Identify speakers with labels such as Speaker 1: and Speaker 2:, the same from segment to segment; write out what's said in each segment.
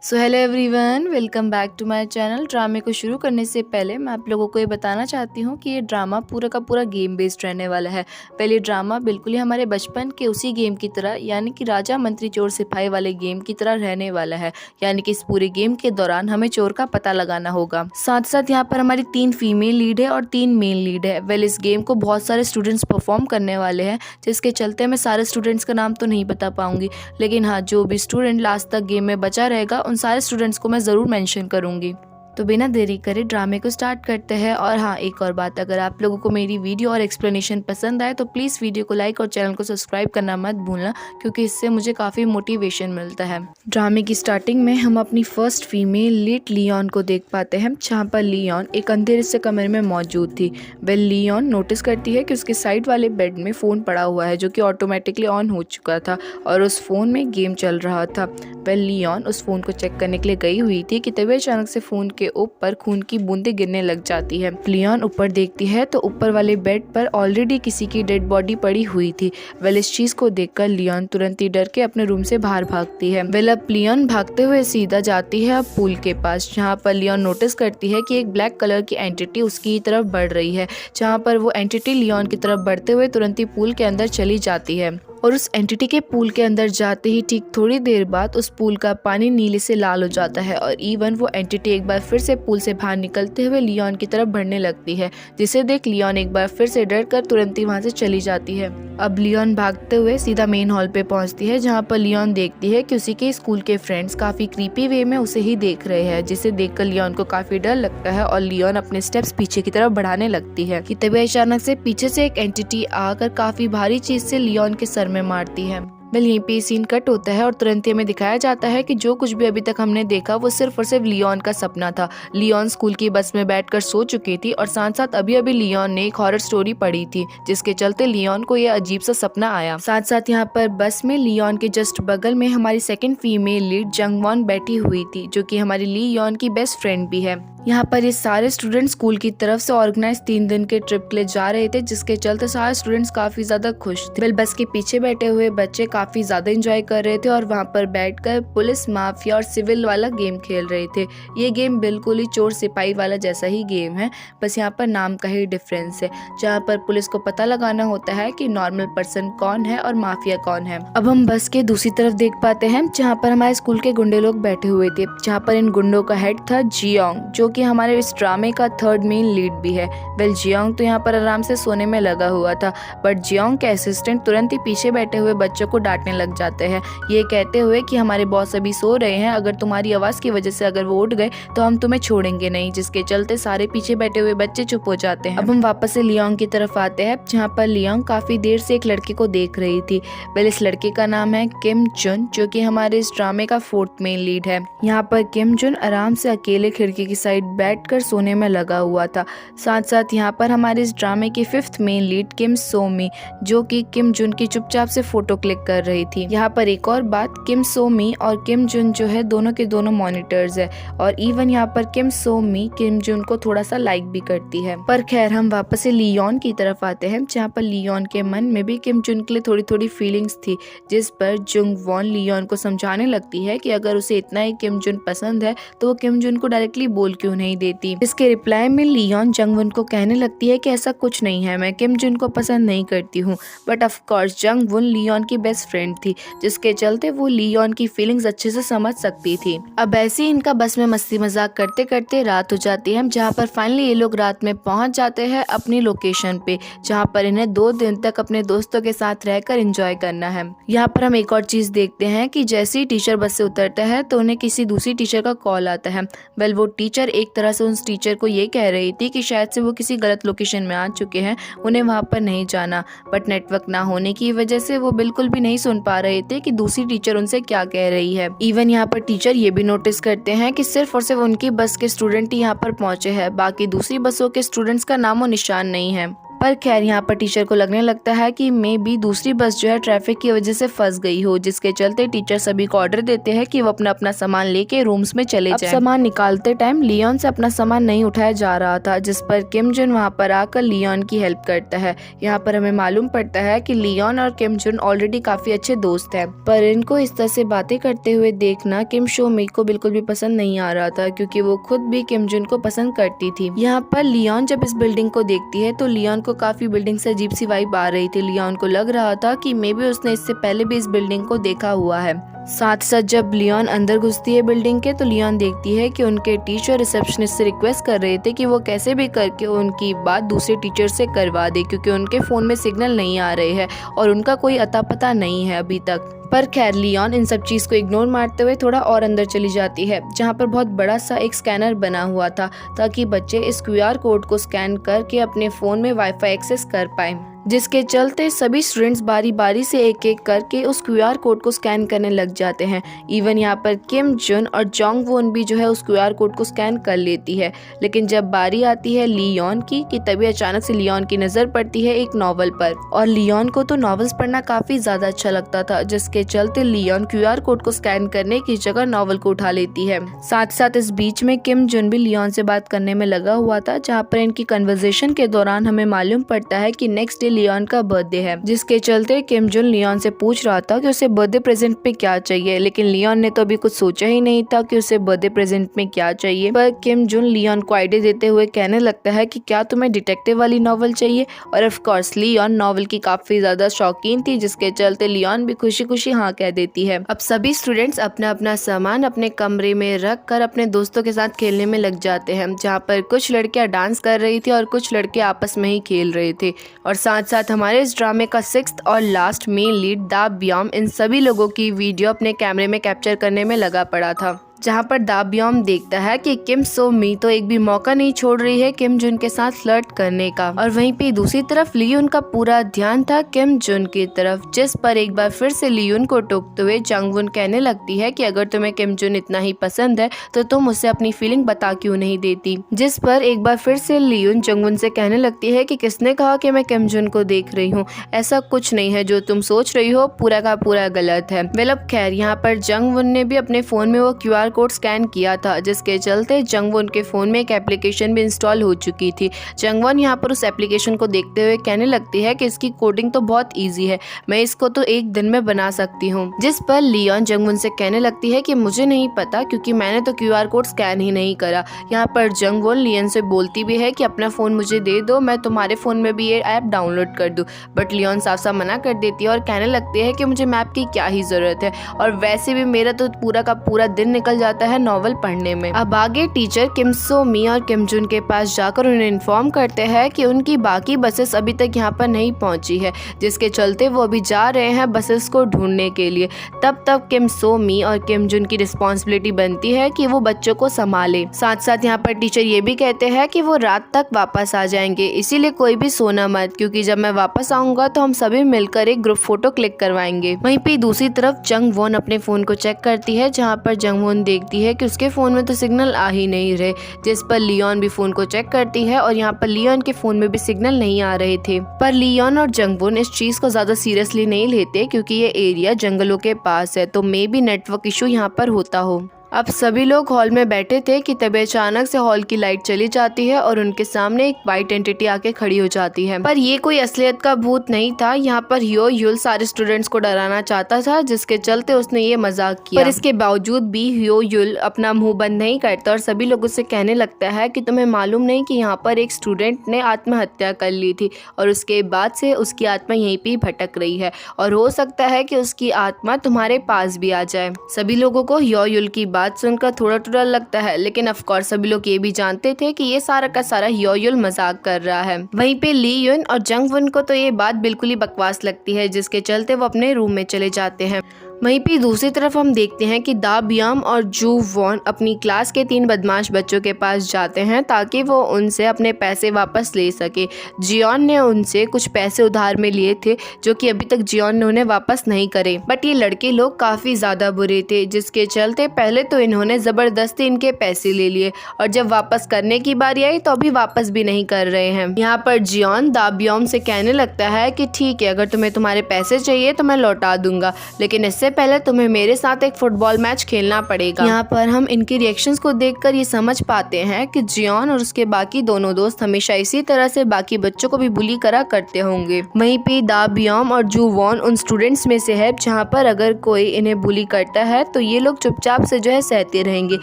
Speaker 1: So hello everyone, welcome back to my channel. ड्रामे को शुरू करने से पहले मैं आप लोगों को ये बताना चाहती हूँ कि ये ड्रामा पूरा का पूरा गेम बेस्ड रहने वाला है। पहले ड्रामा बिल्कुल ही हमारे बचपन के उसी गेम की तरह यानी कि राजा मंत्री चोर सिपाही वाले गेम की तरह रहने वाला है। यानी कि इस पूरे गेम के दौरान हमें चोर का पता लगाना होगा। साथ साथ यहाँ पर हमारी 3 फीमेल लीड है और 3 मेल लीड है। वेल, इस गेम को बहुत सारे स्टूडेंट्स परफॉर्म करने वाले हैं, जिसके चलते मैं सारे स्टूडेंट्स का नाम तो नहीं बता पाऊंगी, लेकिन हाँ, जो भी स्टूडेंट लास्ट तक गेम में बचा रहेगा उन सारे स्टूडेंट्स को मैं ज़रूर मेंशन करूंगी। तो बिना देरी करे ड्रामे को स्टार्ट करते हैं। और हाँ, एक और बात, अगर आप लोगों को मेरी वीडियो और एक्सप्लेनेशन पसंद आए तो प्लीज़ वीडियो को लाइक और चैनल को सब्सक्राइब करना मत भूलना, क्योंकि इससे मुझे काफ़ी मोटिवेशन मिलता है। ड्रामे की स्टार्टिंग में हम अपनी फर्स्ट फीमेल लीड लियोन को देख पाते हैं, जहाँ पर लियोन एक अंधेरे से कमरे में मौजूद थी। वेल, लियोन नोटिस करती है कि उसके साइड वाले बेड में फ़ोन पड़ा हुआ है, जो कि ऑटोमेटिकली ऑन हो चुका था और उस फ़ोन में गेम चल रहा था। वेल, लियोन उस फ़ोन को चेक करने के लिए गई हुई थी कि तभी अचानक से फ़ोन के ऊपर खून की बूंदें गिरने लग जाती है। लियोन ऊपर देखती है तो ऊपर वाले बेड पर ऑलरेडी किसी की डेड बॉडी पड़ी हुई थी। वेल, इस चीज को देखकर लियोन तुरंत ही डर के अपने रूम से बाहर भागती है। वेल, अब लियोन भागते हुए सीधा जाती है अब पूल के पास, जहाँ पर लियोन नोटिस करती है कि एक ब्लैक कलर की एंटिटी उसकी तरफ बढ़ रही है। जहाँ पर वो एंटिटी लियोन की तरफ बढ़ते हुए तुरंत ही पूल के अंदर चली जाती है और उस एंटिटी के पूल के अंदर जाते ही ठीक थोड़ी देर बाद उस पूल का पानी नीले से लाल हो जाता है और इवन वो एंटिटी एक बार फिर से पूल से बाहर निकलते हुए लियोन की तरफ बढ़ने लगती है, जिसे देख लियोन एक बार फिर से डर कर तुरंत ही वहां से चली जाती है। अब लियोन भागते हुए सीधा मेन हॉल पे पहुंचती है, जहाँ पर लियोन देखती है कि उसी के स्कूल के फ्रेंड्स काफी क्रीपी वे में उसे ही देख रहे हैं, जिसे देखकर लियोन को काफी डर लगता है और लियोन अपने स्टेप्स पीछे की तरफ बढ़ाने लगती है कि तभी अचानक से पीछे से एक एंटिटी आकर काफी भारी चीज से लियोन के सर में मारती है। वेल, यहीं पे सीन कट होता है और तुरंत ही हमें दिखाया जाता है कि जो कुछ भी अभी तक हमने देखा वो सिर्फ और सिर्फ लियोन का सपना था। लियोन स्कूल की बस में बैठकर सो चुकी थी और साथ साथ अभी अभी लियोन ने एक हॉरर स्टोरी पढ़ी थी, जिसके चलते लियोन को यह अजीब सा सपना आया। साथ साथ यहाँ पर बस में लियोन के जस्ट बगल में हमारी सेकंड फीमेल लीड जंगवॉन बैठी हुई थी, जो कि हमारी लियोन की बेस्ट फ्रेंड भी है। यहाँ पर ये सारे स्टूडेंट स्कूल की तरफ से ऑर्गेनाइज 3 दिन के ट्रिप के लिए जा रहे थे, जिसके चलते सारे स्टूडेंट्स काफी ज्यादा खुश थे। वेल, बस के पीछे बैठे हुए बच्चे काफी ज्यादा एंजॉय कर रहे थे और वहाँ पर बैठकर पुलिस, माफिया और सिविल वाला गेम खेल रहे थे। ये गेम बिल्कुल ही चोर सिपाही वाला जैसा ही गेम है, बस यहाँ पर नाम का ही डिफरेंस है, जहाँ पर पुलिस को पता लगाना होता है कि नॉर्मल पर्सन कौन है और माफिया कौन है। अब हम बस के दूसरी तरफ देख पाते हैं, जहाँ पर हमारे स्कूल के गुंडे लोग बैठे हुए थे, जहाँ पर इन गुंडों का हेड था जियोंग, जो कि हमारे इस ड्रामे का थर्ड मेन लीड भी है। वेल, जियोंग तो यहाँ पर आराम से सोने में लगा हुआ था, बट जियोंग के असिस्टेंट तुरंत ही पीछे बैठे हुए बच्चों को डांटने लग जाते हैं, ये कहते हुए कि हमारे बॉस अभी सो रहे हैं, अगर तुम्हारी आवाज की वजह से अगर वो उठ गए तो हम तुम्हें छोड़ेंगे नहीं, जिसके चलते सारे पीछे बैठे हुए बच्चे चुप हो जाते हैं। अब हम वापस से लियोंग की तरफ आते हैं, जहाँ पर लियोंग काफी देर से एक लड़के को देख रही थी। वेल, इस लड़के का नाम है किम जुन, जो कि हमारे इस ड्रामे का फोर्थ मेन लीड है। यहाँ पर किम जुन आराम से अकेले खिड़की की साइड बैठकर सोने में लगा हुआ था। साथ साथ यहाँ पर हमारे इस ड्रामे की फिफ्थ मेन लीड किम सोमी, जो कि किम जुन की चुपचाप से फोटो क्लिक कर रही थी। यहाँ पर एक और बात, किम सोमी और किम जुन जो है दोनों के दोनों मॉनिटर्स है और इवन यहाँ पर किम सोमी किम जुन को थोड़ा सा लाइक भी करती है। पर खैर, हम वापस से लियोन की तरफ आते हैं, जहाँ पर लियोन के मन में भी किम जुन के लिए थोड़ी थोड़ी फीलिंग्स थी, जिस पर जंगवॉन लियोन को समझाने लगती है कि अगर उसे इतना ही किम जुन पसंद है तो वो किम जुन को डायरेक्टली बोल क्यों नहीं देती। इसके रिप्लाई में लियोन जंगवॉन को कहने लगती है कि ऐसा कुछ नहीं है, मैं किम जुन को पसंद नहीं करती हूँ। बट ऑफ कोर्स जंगवॉन लियोन की बेस्ट फ्रेंड थी, जिसके चलते वो लियोन की फीलिंग्स अच्छे से समझ सकती थी। अब ऐसे ही इनका बस में मस्ती मजाक करते करते रात हो जाती है, जहाँ पर फाइनली ये लोग रात में पहुंच जाते हैं अपनी लोकेशन पे, जहाँ पर इन्हें 2 दिन तक अपने दोस्तों के साथ रहकर एंजॉय करना है। यहाँ पर हम एक और चीज देखते हैं कि जैसे ही टीचर बस से उतरता है तो उन्हें किसी दूसरी टीचर का कॉल आता है। वेल, वो टीचर एक तरह से उस टीचर को ये कह रही थी कि शायद से वो किसी गलत लोकेशन में आ चुके हैं, उन्हें वहाँ पर नहीं जाना, बट नेटवर्क ना होने की वजह से वो बिल्कुल भी नहीं सुन पा रहे थे कि दूसरी टीचर उनसे क्या कह रही है। इवन यहाँ पर टीचर ये भी नोटिस करते हैं कि सिर्फ और सिर्फ उनकी बस के स्टूडेंट ही यहाँ पर पहुंचे हैं, बाकी दूसरी बसों के स्टूडेंट्स का नामो निशान नहीं है। पर खैर यहाँ पर टीचर को लगने लगता है कि मे बी दूसरी बस जो है ट्रैफिक की वजह से फंस गई हो, जिसके चलते टीचर सभी को ऑर्डर देते हैं कि वो अपना अपना सामान लेके रूम्स में चले जाएं। सामान निकालते टाइम लियोन से अपना सामान नहीं उठाया जा रहा था, जिस पर किम जुन वहाँ पर आकर लियोन की हेल्प करता है। यहाँ पर हमें मालूम पड़ता है कि लियोन और किम जुन ऑलरेडी काफी अच्छे दोस्त हैं, पर इनको इस तरह से बातें करते हुए देखना किम शो मी को बिल्कुल भी पसंद नहीं आ रहा था, क्योंकि वो खुद भी किम जुन को पसंद करती थी। यहाँ पर लियोन जब इस बिल्डिंग को देखती है तो लियोन को काफी बिल्डिंग से अजीब सी वाइब आ रही थी। लियोन को लग रहा था कि मे बी उसने इससे पहले भी इस बिल्डिंग को देखा हुआ है। साथ साथ जब लियोन अंदर घुसती है बिल्डिंग के तो लियोन देखती है कि उनके टीचर रिसेप्शनिस्ट से रिक्वेस्ट कर रहे थे कि वो कैसे भी करके उनकी बात दूसरे टीचर से करवा दे, क्योंकि उनके फ़ोन में सिग्नल नहीं आ रहे हैं और उनका कोई अता पता नहीं है अभी तक। पर खैर लियोन इन सब चीज़ को इग्नोर मारते हुए थोड़ा और अंदर चली जाती है, जहाँ पर बहुत बड़ा सा एक स्कैनर बना हुआ था ताकि बच्चे इस QR कोड को स्कैन करके अपने फ़ोन में वाईफाई एक्सेस कर पाए, जिसके चलते सभी स्टूडेंट्स बारी बारी से एक एक करके उस QR कोड को स्कैन करने लग जाते हैं। इवन यहाँ पर किम जुन और जोंग वोन भी जो है उस QR कोड को स्कैन कर लेती है। लेकिन जब बारी आती है लियोन की कि तभी अचानक से लियोन की नज़र पड़ती है एक नॉवल पर, और लियोन को तो नॉवेल्स पढ़ना काफ़ी ज़्यादा अच्छा लगता था, जिसके चलते लियोन QR कोड को स्कैन करने की जगह नॉवल को उठा लेती है। साथ साथ इस बीच में किम जुन भी लियोन से बात करने में लगा हुआ था, जहाँ पर इनकी कन्वर्सेशन के दौरान हमें मालूम पड़ता है कि नेक्स्ट लियोन का बर्थडे है, जिसके चलते किम जुन लियोन से पूछ रहा था कि उसे बर्थडे प्रेजेंट पे क्या चाहिए। लेकिन लियोन ने तो अभी कुछ सोचा ही नहीं था कि उसे बर्थडे प्रेजेंट में क्या चाहिए। पर किम जुन लियोन को आइडिया देते हुए कहने लगता है कि क्या तुम्हें डिटेक्टिव वाली नॉवल चाहिए, और ऑफ कोर्स लियोन नॉवल की काफी ज्यादा शौकीन थी, जिसके चलते लियोन भी खुशी खुशी हाँ कह देती है। अब सभी स्टूडेंट्स अपना अपना सामान अपने कमरे में रख कर अपने दोस्तों के साथ खेलने में लग जाते हैं, जहाँ पर कुछ लड़कियां डांस कर रही थी और कुछ लड़के आपस में ही खेल रहे थे। और साथ साथ हमारे इस ड्रामे का 6th और लास्ट मेन लीड दा ब्योम इन सभी लोगों की वीडियो अपने कैमरे में कैप्चर करने में लगा पड़ा था, जहाँ पर दा ब्योम देखता है कि किम सो मी तो एक भी मौका नहीं छोड़ रही है किम जुन के साथ फ्लर्ट करने का, और वहीं पे दूसरी तरफ लियोन का पूरा ध्यान था किम जुन की तरफ, जिस पर एक बार फिर से लियोन को टोकते हुए जंगवुन कहने लगती है कि अगर तुम्हें किम जुन इतना ही पसंद है तो तुम उसे अपनी फीलिंग बता क्यों नहीं देती। जिस पर एक बार फिर से लियोन जंगवुन से कहने लगती है कि किसने कहा कि मैं किम जुन को देख रही हूँ, ऐसा कुछ नहीं है, जो तुम सोच रही हो पूरा का पूरा गलत है। वेल अब खैर यहाँ पर जंगवुन ने भी अपने फोन में वो QR कोड स्कैन किया था, जिसके चलते जंगवुन के फोन में एक एप्लीकेशन भी इंस्टॉल हो चुकी थी। जंगवुन यहाँ पर उस एप्लीकेशन को देखते हुए कहने लगती है कि इसकी कोडिंग तो बहुत इजी है, मैं इसको तो एक दिन में बना सकती हूँ। जिस पर लियोन जंगवुन से कहने लगती है कि मुझे नहीं पता, क्योंकि मैंने तो QR कोड स्कैन ही नहीं करा। यहाँ पर जंगवुन लियोन से बोलती भी है कि अपना फोन मुझे दे दो, मैं तुम्हारे फोन में भी ये ऐप डाउनलोड कर दूँ, बट लियोन साफ साफ मना कर देती है और कहने लगती है कि मुझे मैप की क्या ही जरूरत है, और वैसे भी मेरा तो पूरा का पूरा दिन निकल जाता है नॉवल पढ़ने में। अब आगे टीचर किम सो मी और किम जुन के पास जाकर उन्हें इन्फॉर्म करते हैं कि उनकी बाकी बसेस अभी तक यहाँ पर नहीं पहुंची है, जिसके चलते वो अभी जा रहे हैं बसेस को ढूंढने के लिए। तब तक किम सो मी और किम जुन की रिस्पॉन्सिबिलिटी बनती है कि वो बच्चों को संभाले। साथ साथ यहाँ पर टीचर ये भी कहते हैं कि वो रात तक वापस आ जाएंगे, इसीलिए कोई भी सोना मत, क्योंकि जब मैं वापस आऊंगा तो हम सभी मिलकर एक ग्रुप फोटो क्लिक करवाएंगे। वहीं पे दूसरी तरफ जंगवोन अपने फोन को चेक करती है, जहाँ पर जंगवोन देखती है कि उसके फोन में तो सिग्नल आ ही नहीं रहे, जिस पर लियोन भी फोन को चेक करती है और यहाँ पर लियोन के फोन में भी सिग्नल नहीं आ रहे थे। पर लियोन और जंगवुन इस चीज को ज्यादा सीरियसली नहीं लेते, क्योंकि ये एरिया जंगलों के पास है, तो मे बी नेटवर्क इशू यहाँ पर होता हो। अब सभी लोग हॉल में बैठे थे कि तभी अचानक से हॉल की लाइट चली जाती है और उनके सामने एक वाइट एंटिटी आके खड़ी हो जाती है। पर ये कोई असलियत का भूत नहीं था, यहाँ पर ह्यो युल सारे स्टूडेंट्स को डराना चाहता था, जिसके चलते उसने ये मजाक किया। पर इसके बावजूद भी ह्यो युल अपना मुंह बंद नहीं करता और सभी लोगों से कहने लगता है कि तुम्हें मालूम नहीं कि यहाँ पर एक स्टूडेंट ने आत्महत्या कर ली थी और उसके बाद से उसकी आत्मा यहीं पे भटक रही है, और हो सकता है कि उसकी आत्मा तुम्हारे पास भी आ जाए। सभी लोगों को ह्यो युल की बात सुनकर थोड़ा थोड़ा लगता है, लेकिन ऑफ कोर्स सभी लोग ये भी जानते थे कि ये सारा का सारा ह्यो युल मजाक कर रहा है। वहीं पे ली युन और जंगवुन को तो ये बात बिल्कुल ही बकवास लगती है, जिसके चलते वो अपने रूम में चले जाते हैं। वहीं पे दूसरी तरफ हम देखते हैं कि दा बियम और जू वॉन अपनी क्लास के 3 बदमाश बच्चों के पास जाते हैं ताकि वो उनसे अपने पैसे वापस ले सके। जियोन ने उनसे कुछ पैसे उधार में लिए थे जो कि अभी तक जियोन ने उन्हें वापस नहीं करे, बट ये लड़के लोग काफ़ी ज़्यादा बुरे थे जिसके चलते पहले तो इन्होंने ज़बरदस्ती इनके पैसे ले लिए और जब वापस करने की बारी आई तो अभी वापस भी नहीं कर रहे हैं। यहाँ पर जियोन दा बियम से कहने लगता है कि ठीक है, अगर तुम्हें तुम्हारे पैसे चाहिए तो मैं लौटा दूंगा, लेकिन इससे पहले तुम्हें मेरे साथ एक फुटबॉल मैच खेलना पड़ेगा। यहाँ पर हम इनके रिएक्शंस को देखकर ये समझ पाते हैं कि जियोन और उसके बाकी दोनों दोस्त हमेशा इसी तरह से बाकी बच्चों को भी बुली करा करते होंगे। वहीं पे दा बियम और जू वॉन उन स्टूडेंट्स में से है जहाँ पर अगर कोई इन्हें बुली करता है तो ये लोग चुपचाप से जो है सहते रहेंगे,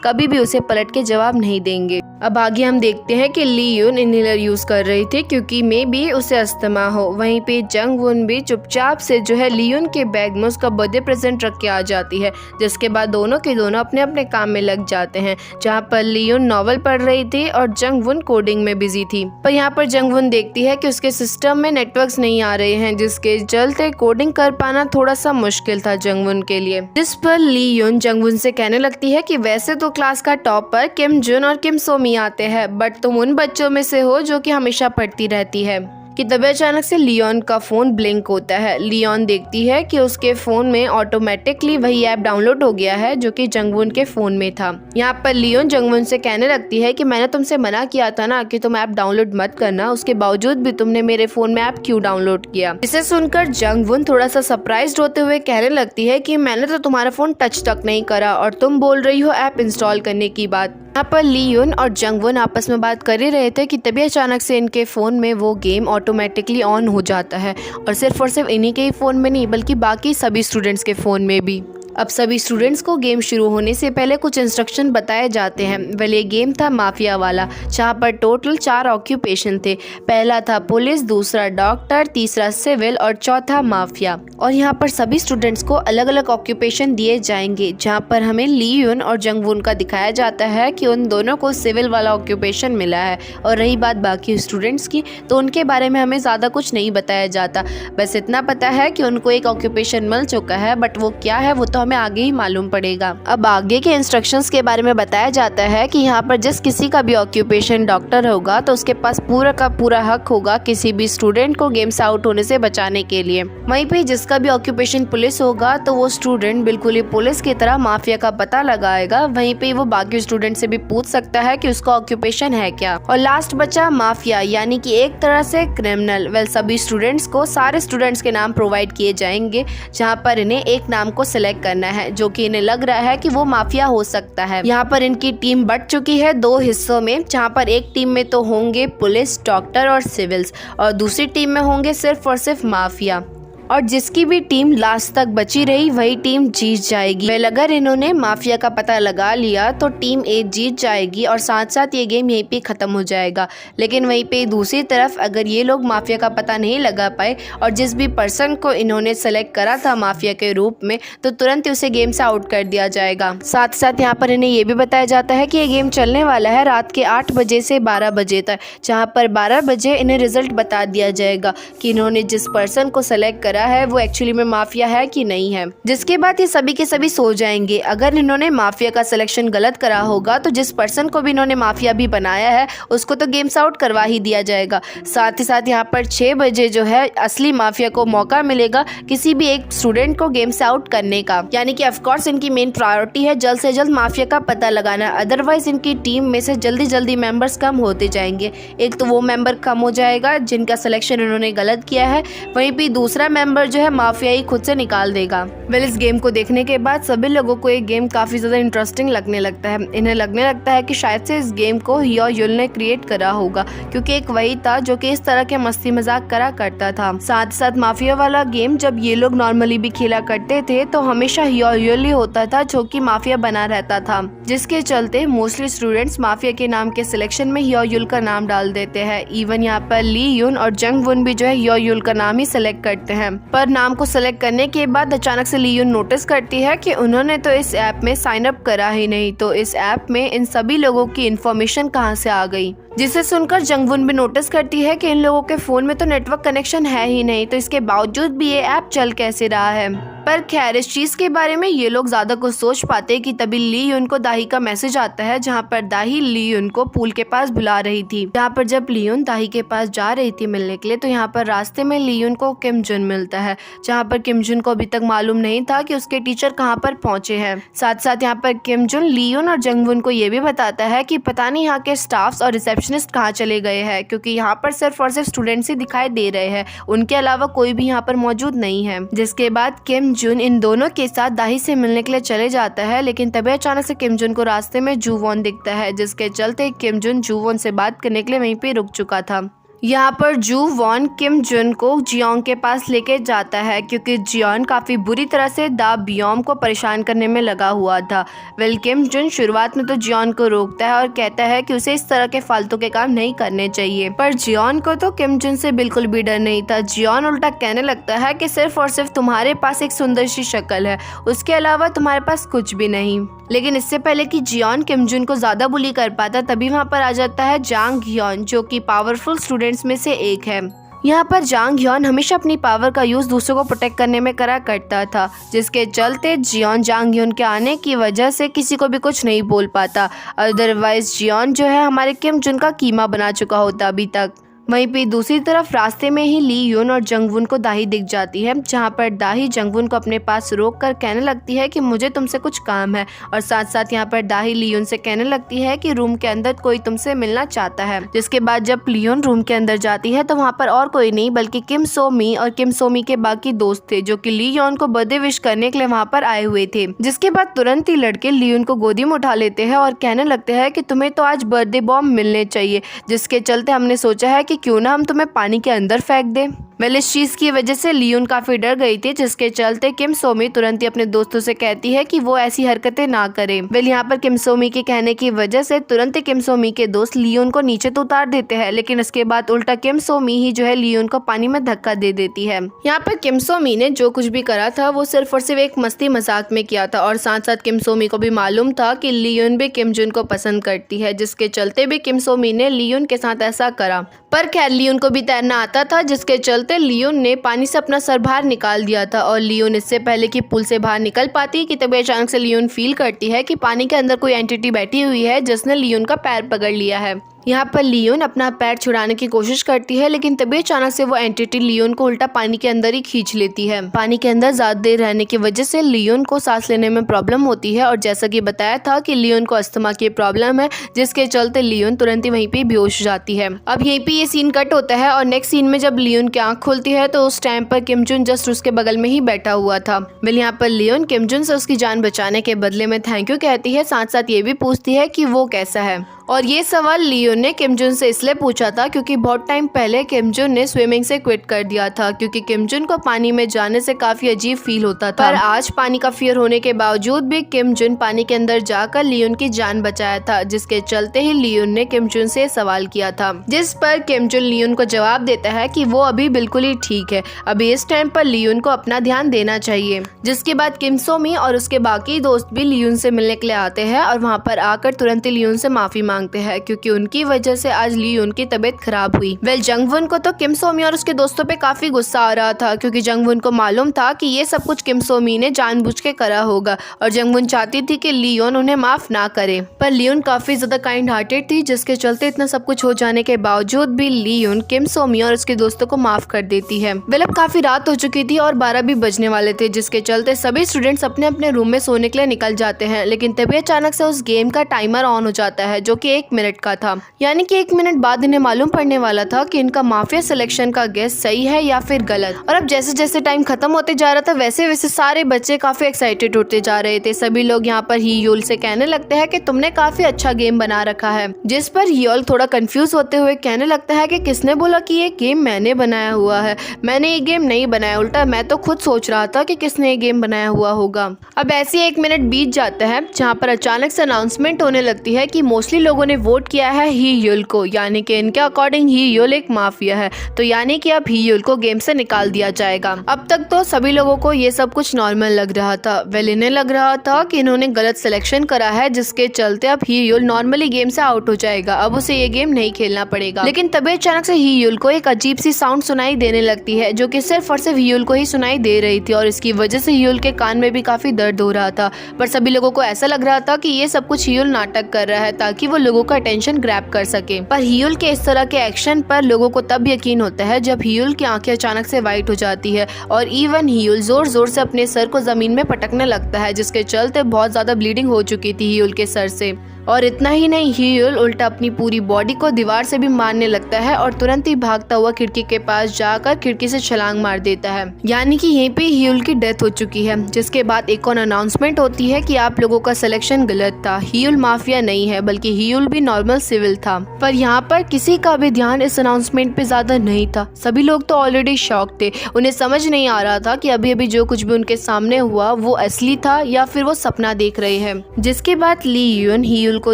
Speaker 1: कभी भी उसे पलट के जवाब नहीं देंगे। अब आगे हम देखते हैं कि ली यून इनहेलर यूज कर रही थी क्योंकि मे बी उसे अस्थमा हो। वहीं पे जंग वुन भी चुपचाप से जो है ली यून के बैग में उसका बर्थडे प्रेजेंट रख के आ जाती है, जिसके बाद दोनों के दोनों अपने अपने काम में लग जाते हैं। जहाँ पर ली यून नॉवल पढ़ रही थी और जंग वुन कोडिंग में बिजी थी। पर यहाँ पर जंग वुन देखती है कि उसके सिस्टम में नेटवर्क्स नहीं आ रहे हैं, जिसके चलते कोडिंग कर पाना थोड़ा सा मुश्किल था जंग वुन के लिए। जिस पर ली यून जंग वुन से कहने लगती है कि वैसे तो क्लास का टॉपर किम जुन और किम सोमी आते हैं, बट तुम उन बच्चों में से हो जो कि हमेशा पढ़ती रहती है। कि तभी अचानक से लियोन का फोन ब्लिंक होता है। लियोन देखती है कि उसके फोन में ऑटोमेटिकली वही ऐप डाउनलोड हो गया है जो कि जंगवुन के फोन में था। यहाँ पर लियोन जंगवुन से कहने लगती है कि मैंने तुमसे मना किया था ना कि तुम ऐप डाउनलोड मत करना, उसके बावजूद भी तुमने मेरे फोन में ऐप क्यों डाउनलोड किया। इसे सुनकर जंगवुन थोड़ा सा सरप्राइज्ड होते हुए कहने लगती है कि मैंने तो तुम्हारा फोन टच तक नहीं करा और तुम बोल रही हो ऐप इंस्टॉल करने की बात। यहाँ पर लियोन और जंगवुन आपस में बात कर ही रहे थे कि तभी अचानक से इनके फ़ोन में वो गेम ऑटोमेटिकली ऑन हो जाता है और सिर्फ इन्हीं के ही फ़ोन में नहीं बल्कि बाकी सभी स्टूडेंट्स के फ़ोन में भी। अब सभी स्टूडेंट्स को गेम शुरू होने से पहले कुछ इंस्ट्रक्शन बताए जाते हैं। वेल ये गेम था माफिया वाला, जहाँ पर टोटल 4 ऑक्यूपेशन थे। पहला था पुलिस, दूसरा डॉक्टर, तीसरा सिविल और चौथा माफिया। और यहाँ पर सभी स्टूडेंट्स को अलग अलग ऑक्यूपेशन दिए जाएंगे, जहाँ पर हमें ली यून और जंगवुन का दिखाया जाता है कि उन दोनों को सिविल वाला ऑक्यूपेशन मिला है। और रही बात बाकी स्टूडेंट्स की, तो उनके बारे में हमें ज़्यादा कुछ नहीं बताया जाता, बस इतना पता है कि उनको एक ऑक्यूपेशन मिल चुका है, बट वो क्या है वो तो हमें आगे ही मालूम पड़ेगा। अब आगे के इंस्ट्रक्शंस के बारे में बताया जाता है कि यहाँ पर जिस किसी का भी ऑक्यूपेशन डॉक्टर होगा तो उसके पास पूरा का पूरा हक होगा किसी भी स्टूडेंट को गेम से आउट होने से बचाने के लिए। वहीं पे जिसका भी ऑक्यूपेशन पुलिस होगा तो वो स्टूडेंट बिल्कुल ही पुलिस की तरह माफिया का पता लगाएगा। वहीं पे वो बाकी स्टूडेंट से भी पूछ सकता है कि उसका ऑक्यूपेशन है क्या। और लास्ट बचा माफिया, यानी कि एक तरह से क्रिमिनल। वेल सभी स्टूडेंट्स को सारे स्टूडेंट्स के नाम प्रोवाइड किए जाएंगे, जहाँ पर इन्हें एक नाम को सिलेक्ट करना है जो कि इन्हें लग रहा है कि वो माफिया हो सकता है। यहाँ पर इनकी टीम बट चुकी है 2 हिस्सों में, जहाँ पर एक टीम में तो होंगे पुलिस, डॉक्टर और सिविल्स और दूसरी टीम में होंगे सिर्फ और सिर्फ माफिया। और जिसकी भी टीम लास्ट तक बची रही वही टीम जीत जाएगी। वेल अगर इन्होंने माफिया का पता लगा लिया तो टीम ए जीत जाएगी और साथ साथ ये गेम यहीं पे खत्म हो जाएगा। लेकिन वहीं पे दूसरी तरफ अगर ये लोग माफिया का पता नहीं लगा पाए और जिस भी पर्सन को इन्होंने सेलेक्ट करा था माफिया के रूप में, तो तुरंत ही उसे गेम से आउट कर दिया जाएगा। साथ साथ यहाँ पर इन्हें ये भी बताया जाता है कि ये गेम चलने वाला है रात के 8 बजे से 12 बजे तक, जहाँ पर 12 बजे इन्हें रिजल्ट बता दिया जाएगा कि इन्होंने जिस पर्सन को सेलेक्ट करा है वो एक्चुअली में माफिया है कि नहीं है। जिसके बाद ये सभी के सभी सो जाएंगे। अगर इन्होंने माफिया का सिलेक्शन गलत करा होगा तो जिस पर्सन को भी इन्होंने माफिया भी बनाया है उसको तो गेम्स आउट करवा ही दिया जाएगा। साथ ही साथ यहाँ पर 6 बजे जो है असली माफिया को मौका मिलेगा किसी भी एक स्टूडेंट को गेम से आउट करने का। यानी कि ऑफकोर्स इनकी मेन प्रायोरिटी है जल्द से जल्द माफिया का पता लगाना, अदरवाइज इनकी टीम में से जल्दी जल्दी मेंबर्स कम होते जाएंगे। एक तो वो मेंबर कम हो जाएगा जिनका सिलेक्शन इन्होंने गलत किया है, वहीं पे दूसरा मेंबर जो है माफिया ही खुद से निकाल देगा। वेल इस गेम को देखने के बाद सभी लोगों को ये गेम काफी ज्यादा इंटरेस्टिंग लगने लगता है। इन्हें लगने लगता है कि शायद से इस गेम को हियो युल ने क्रिएट करा होगा, क्योंकि एक वही था जो कि इस तरह के मस्ती मजाक करा करता था। साथ साथ माफिया वाला गेम जब ये लोग नॉर्मली भी खेला करते थे तो हमेशा हियो युल ही होता था जो कि माफिया बना रहता था, जिसके चलते मोस्टली स्टूडेंट्स माफिया के नाम के सिलेक्शन में हियो युल का नाम डाल देते हैं। इवन यहाँ पर ली यून और जंग वुन भी जो है हियो युल का नाम ही सिलेक्ट करते हैं। पर नाम को सेलेक्ट करने के बाद अचानक से ली यून नोटिस करती है कि उन्होंने तो इस ऐप में साइन अप करा ही नहीं, तो इस ऐप में इन सभी लोगों की इन्फॉर्मेशन कहां से आ गई। जिसे सुनकर जंगवुन भी नोटिस करती है कि इन लोगों के फोन में तो नेटवर्क कनेक्शन है ही नहीं, तो इसके बावजूद भी ये ऐप चल कैसे रहा है। पर खैर इस चीज़ के बारे में ये लोग ज़्यादा कुछ सोच पाते कि तभी ली यून को दाही का मैसेज आता है, जहाँ पर दाही ली यून को पूल के पास बुला रही थी। जहाँ पर जब ली यून दाही के पास जा रही थी मिलने के लिए, तो यहाँ पर रास्ते में ली यून को किम जुन मिलता है, जहाँ पर किम जुन को अभी तक मालूम नहीं था कि उसके टीचर कहाँ पर पहुंचे हैं। साथ साथ यहाँ पर किम जुन ली यून और जंगवुन को ये भी बताता है कि पता नहीं यहाँ के स्टाफ्स और रिसेप्शनिस्ट कहाँ चले गए हैं, क्योंकि यहाँ पर सिर्फ और सिर्फ स्टूडेंट्स ही दिखाई दे रहे हैं, उनके अलावा कोई भी यहाँ पर मौजूद नहीं है। जिसके बाद किम जुन इन दोनों के साथ दाही से मिलने के लिए चले जाता है, लेकिन तभी अचानक से किम जुन को रास्ते में जूवॉन दिखता है, जिसके चलते किम जुन जूवॉन से बात करने के लिए वहीं पे रुक चुका था। यहाँ पर जू वॉन किम जुन को जियोंग के पास लेके जाता है, क्योंकि जियोंग काफ़ी बुरी तरह से दा बियोम को परेशान करने में लगा हुआ था। किम जुन शुरुआत में तो जियोंग को रोकता है और कहता है कि उसे इस तरह के फालतू के काम नहीं करने चाहिए, पर जियोंग को तो किम जुन से बिल्कुल भी डर नहीं था। जियोंग उल्टा कहने लगता है कि सिर्फ और सिर्फ तुम्हारे पास एक सुंदर सी शक्ल है, उसके अलावा तुम्हारे पास कुछ भी नहीं। लेकिन इससे पहले कि जियोंग किम जुन को ज़्यादा बुली कर पाता, तभी वहाँ पर आ जाता है जांग ह्योन, जो कि पावरफुल स्टूडेंट्स में से एक है। यहाँ पर जांग ह्योन हमेशा अपनी पावर का यूज़ दूसरों को प्रोटेक्ट करने में करा करता था, जिसके चलते जियोन जांग ह्योन के आने की वजह से किसी को भी कुछ नहीं बोल पाता। अदरवाइज जियोन जो है हमारे किम जुन का कीमा बना चुका होता अभी तक। वहीं पे दूसरी तरफ रास्ते में ही ली यून और जंगवुन को दाही दिख जाती है, जहाँ पर दाही जंगवुन को अपने पास रोक कर कहने लगती है कि मुझे तुमसे कुछ काम है, और साथ साथ यहाँ पर दाही लियोन से कहने लगती है कि रूम के अंदर कोई तुमसे मिलना चाहता है। जिसके बाद जब लियोन रूम के अंदर जाती है तो वहाँ पर और कोई नहीं बल्कि किम सो मी और किम सो मी के बाकी दोस्त थे, जो कि ली यून को बर्थडे विश करने के लिए वहाँ पर आए हुए थे। जिसके बाद तुरंत ही लड़के लियोन को गोदी में उठा लेते हैं और कहने लगते हैं कि तुम्हें तो आज बर्थडे बॉम्ब मिलने चाहिए, जिसके चलते हमने सोचा है कि क्यों ना हम तुम्हें पानी के अंदर फेंक दें। इस चीज की वजह से लियोन काफी डर गई थी, जिसके चलते किम सोमी तुरंत ही अपने दोस्तों से कहती है कि वो ऐसी हरकतें ना करे। यहाँ पर किम सोमी के कहने की वजह से तुरंत ही किम सोमी के दोस्त लियोन को नीचे तो उतार देते हैं, लेकिन इसके बाद उल्टा किम सोमी ही जो है लियोन को पानी में धक्का दे देती है। यहाँ पर किम सोमी ने जो कुछ भी करा था वो सिर्फ और सिर्फ एक मस्ती मजाक में किया था, और साथ साथ किम सोमी को भी मालूम था कि लियोन भी किम जुन को पसंद करती है, जिसके चलते भी किम सोमी ने लियोन के साथ ऐसा करा। पर खैर लियोन को भी तैरना आता था, जिसके चलते लियोन ने पानी से अपना सर बाहर निकाल दिया था, और लियोन इससे पहले कि पुल से बाहर निकल पाती कि तभी अचानक से लियोन फील करती है कि पानी के अंदर कोई एंटिटी बैठी हुई है जिसने लियोन का पैर पकड़ लिया है। यहाँ पर लियोन अपना पैर छुड़ाने की कोशिश करती है, लेकिन तभी अचानक से वो एंटिटी लियोन को उल्टा पानी के अंदर ही खींच लेती है। पानी के अंदर ज्यादा देर रहने की वजह से लियोन को सांस लेने में प्रॉब्लम होती है, और जैसा कि बताया था कि लियोन को अस्थमा की प्रॉब्लम है, जिसके चलते लियोन तुरंत ही वहीं पे बेहोश हो जाती है। अब यहीं पे ये सीन कट होता है, और नेक्स्ट सीन में जब लियोन की आंख खुलती है तो उस टाइम पर किम जुन जस्ट उसके बगल में ही बैठा हुआ था। यहाँ पर लियोन किम जुन से उसकी जान बचाने के बदले में थैंक यू कहती है, साथ साथ ये भी पूछती है कि वो कैसा है। और ये सवाल लियोन ने किम जुन से इसलिए पूछा था क्योंकि बहुत टाइम पहले किम जुन ने स्विमिंग से क्विट कर दिया था, क्योंकि किम जुन को पानी में जाने से काफी अजीब फील होता था। पर आज पानी का फियर होने के बावजूद भी किम जुन पानी के अंदर जाकर लियोन की जान बचाया था, जिसके चलते ही लियोन ने किम जुन से सवाल किया था, जिस पर किम जुन लियोन को जवाब देता है कि वो अभी बिल्कुल ही ठीक है, अभी इस टाइम पर लियोन को अपना ध्यान देना चाहिए। जिसके बाद किम सोमी और उसके बाकी दोस्त भी लियोन से मिलने के लिए आते हैं, और वहाँ पर आकर तुरंत ही लियोन से माफी मांगते हैं, क्योंकि उनकी वजह से आज लियोन की तबीयत खराब हुई। जंगवुन को तो किम सोमी और उसके दोस्तों पे काफी गुस्सा आ रहा था, क्योंकि जंगवुन को मालूम था कि ये सब कुछ किम सोमी ने जानबूझ के करा होगा, और जंगवुन चाहती थी कि लियोन उन्हें माफ ना करे। पर लियोन काफी ज्यादा काइंड हार्टेड थी, जिसके चलते इतना सब कुछ हो जाने के बावजूद भी लियोन किम सोमी और उसके दोस्तों को माफ कर देती है। अब काफी रात हो चुकी थी और 12 भी बजने वाले थे, जिसके चलते सभी स्टूडेंट्स अपने अपने रूम में सोने के लिए निकल जाते हैं। लेकिन तभी अचानक से उस गेम का टाइमर ऑन हो जाता है, जो कि 1 मिनट का था, यानी कि 1 मिनट बाद इन्हें मालूम पड़ने वाला था कि इनका माफिया सिलेक्शन का गेस सही है या फिर गलत। और अब जैसे जैसे टाइम खत्म होते जा रहा था, वैसे वैसे सारे बच्चे काफी एक्साइटेड होते जा रहे थे। सभी लोग यहाँ पर हियोल से कहने लगते हैं कि तुमने काफी अच्छा गेम बना रखा है, जिस पर हियोल थोड़ा कंफ्यूज होते हुए कहने लगता है कि किसने बोला कि ये गेम मैंने बनाया हुआ है, मैंने ये गेम नहीं बनाया, उल्टा मैं तो खुद सोच रहा था कि किसने ये गेम बनाया हुआ होगा। अब ऐसे 1 मिनट बीत जाता है, जहाँ पर अचानक से अनाउंसमेंट होने लगती है कि मोस्टली
Speaker 2: लोगों ने वोट किया है ही युल को, यानी कि इनके अकॉर्डिंग ही युल एक माफिया है, तो यानी कि अब ही युल को गेम से निकाल दिया जाएगा। अब तक तो सभी लोगों को ये सब कुछ नॉर्मल लग रहा था। वेल, इन्हें लग रहा था कि इन्होंने गलत सिलेक्शन करा है, जिसके चलते अब ही युल नॉर्मली गेम से आउट हो जाएगा, अब उसे ये गेम नहीं खेलना पड़ेगा। लेकिन तभी अचानक से ही युल को एक अजीब सी साउंड सुनाई देने लगती है, जो कि सिर्फ और सिर्फ ही युल को ही सुनाई दे रही थी, और इसकी वजह से ही युल के कान में भी काफी दर्द हो रहा था। पर सभी लोगों को ऐसा लग रहा था कि ये सब कुछ ही युल नाटक कर रहा है ताकि वो लोगों का अटेंशन ग्रैब कर सके। पर ही युल के इस तरह के एक्शन पर लोगों को तब यकीन होता है जब ही युल की आंखें अचानक से वाइट हो जाती है, और इवन ही युल जोर जोर से अपने सर को जमीन में पटकने लगता है, जिसके चलते बहुत ज्यादा ब्लीडिंग हो चुकी थी ही युल के सर से। और इतना ही नहीं, ही युल उल्टा अपनी पूरी बॉडी को दीवार से भी मारने लगता है और तुरंत ही भागता हुआ खिड़की के पास जाकर खिड़की से छलांग मार देता है, यानी कि यहीं पे ही युल की डेथ हो चुकी है। जिसके बाद एक और अनाउंसमेंट होती है कि आप लोगों का सिलेक्शन गलत था, ही युल माफिया नहीं है बल्कि ही युल भी नॉर्मल सिविल था। पर यहाँ पर किसी का भी ध्यान इस अनाउंसमेंट पे ज्यादा नहीं था। सभी लोग तो ऑलरेडी शॉक थे, उन्हें समझ नहीं आ रहा था कि अभी अभी जो कुछ भी उनके सामने हुआ वो असली था या फिर वो सपना देख रहे हैं। जिसके बाद ली यून ही युल को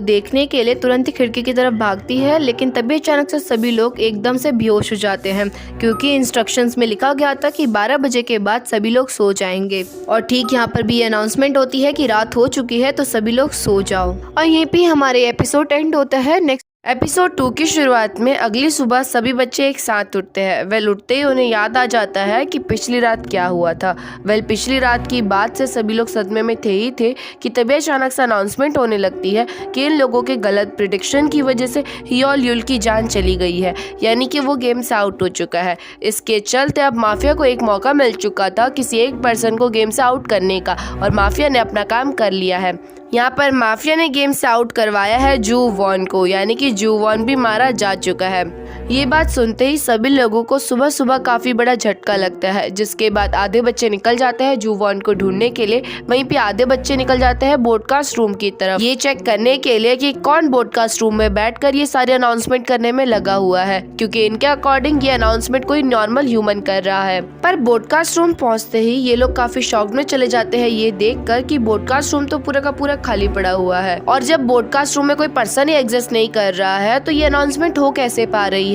Speaker 2: देखने के लिए तुरंत ही खिड़की की तरफ भागती है, लेकिन तभी अचानक से सभी लोग एकदम से बेहोश हो जाते हैं, क्योंकि इंस्ट्रक्शंस में लिखा गया था कि 12 बजे के बाद सभी लोग सो जाएंगे। और ठीक यहाँ पर भी अनाउंसमेंट होती है कि रात हो चुकी है, तो सभी लोग सो जाओ। और यहीं पे हमारे एपिसोड एंड होता है। नेक्स्ट एपिसोड 2 की शुरुआत में अगली सुबह सभी बच्चे एक साथ उठते हैं। वेल, उठते ही उन्हें याद आ जाता है कि पिछली रात क्या हुआ था। वेल, पिछली रात की बात से सभी लोग सदमे में थे ही थे कि तभी अचानक से अनाउंसमेंट होने लगती है कि इन लोगों के गलत प्रिडिक्शन की वजह से ही और युल की जान चली गई है, यानी कि वो गेम से आउट हो चुका है। इसके चलते अब माफिया को एक मौका मिल चुका था किसी एक पर्सन को गेम से आउट करने का, और माफिया ने अपना काम कर लिया है। यहाँ पर माफिया ने गेम से आउट करवाया है जू वॉन को, यानी कि जू वॉन भी मारा जा चुका है। ये बात सुनते ही सभी लोगों को सुबह सुबह काफी बड़ा झटका लगता है। जिसके बाद आधे बच्चे निकल जाते हैं जू वॉन को ढूंढने के लिए, वहीं पे आधे बच्चे निकल जाते हैं ब्रॉडकास्ट रूम की तरफ, ये चेक करने के लिए कि कौन ब्रॉडकास्ट रूम में बैठकर ये सारे अनाउंसमेंट करने में लगा हुआ है, क्योंकि इनके अकॉर्डिंग ये अनाउंसमेंट कोई नॉर्मल ह्यूमन कर रहा है। पर ब्रॉडकास्ट रूम पहुंचते ही ये लोग काफी शॉक्ड में चले जाते हैं ये देखकर कि ब्रॉडकास्ट रूम तो पूरा का पूरा खाली पड़ा हुआ है, और जब ब्रॉडकास्ट रूम में कोई पर्सन ही एग्जिस्ट नहीं कर रहा है तो ये अनाउंसमेंट हो कैसे पा रही है।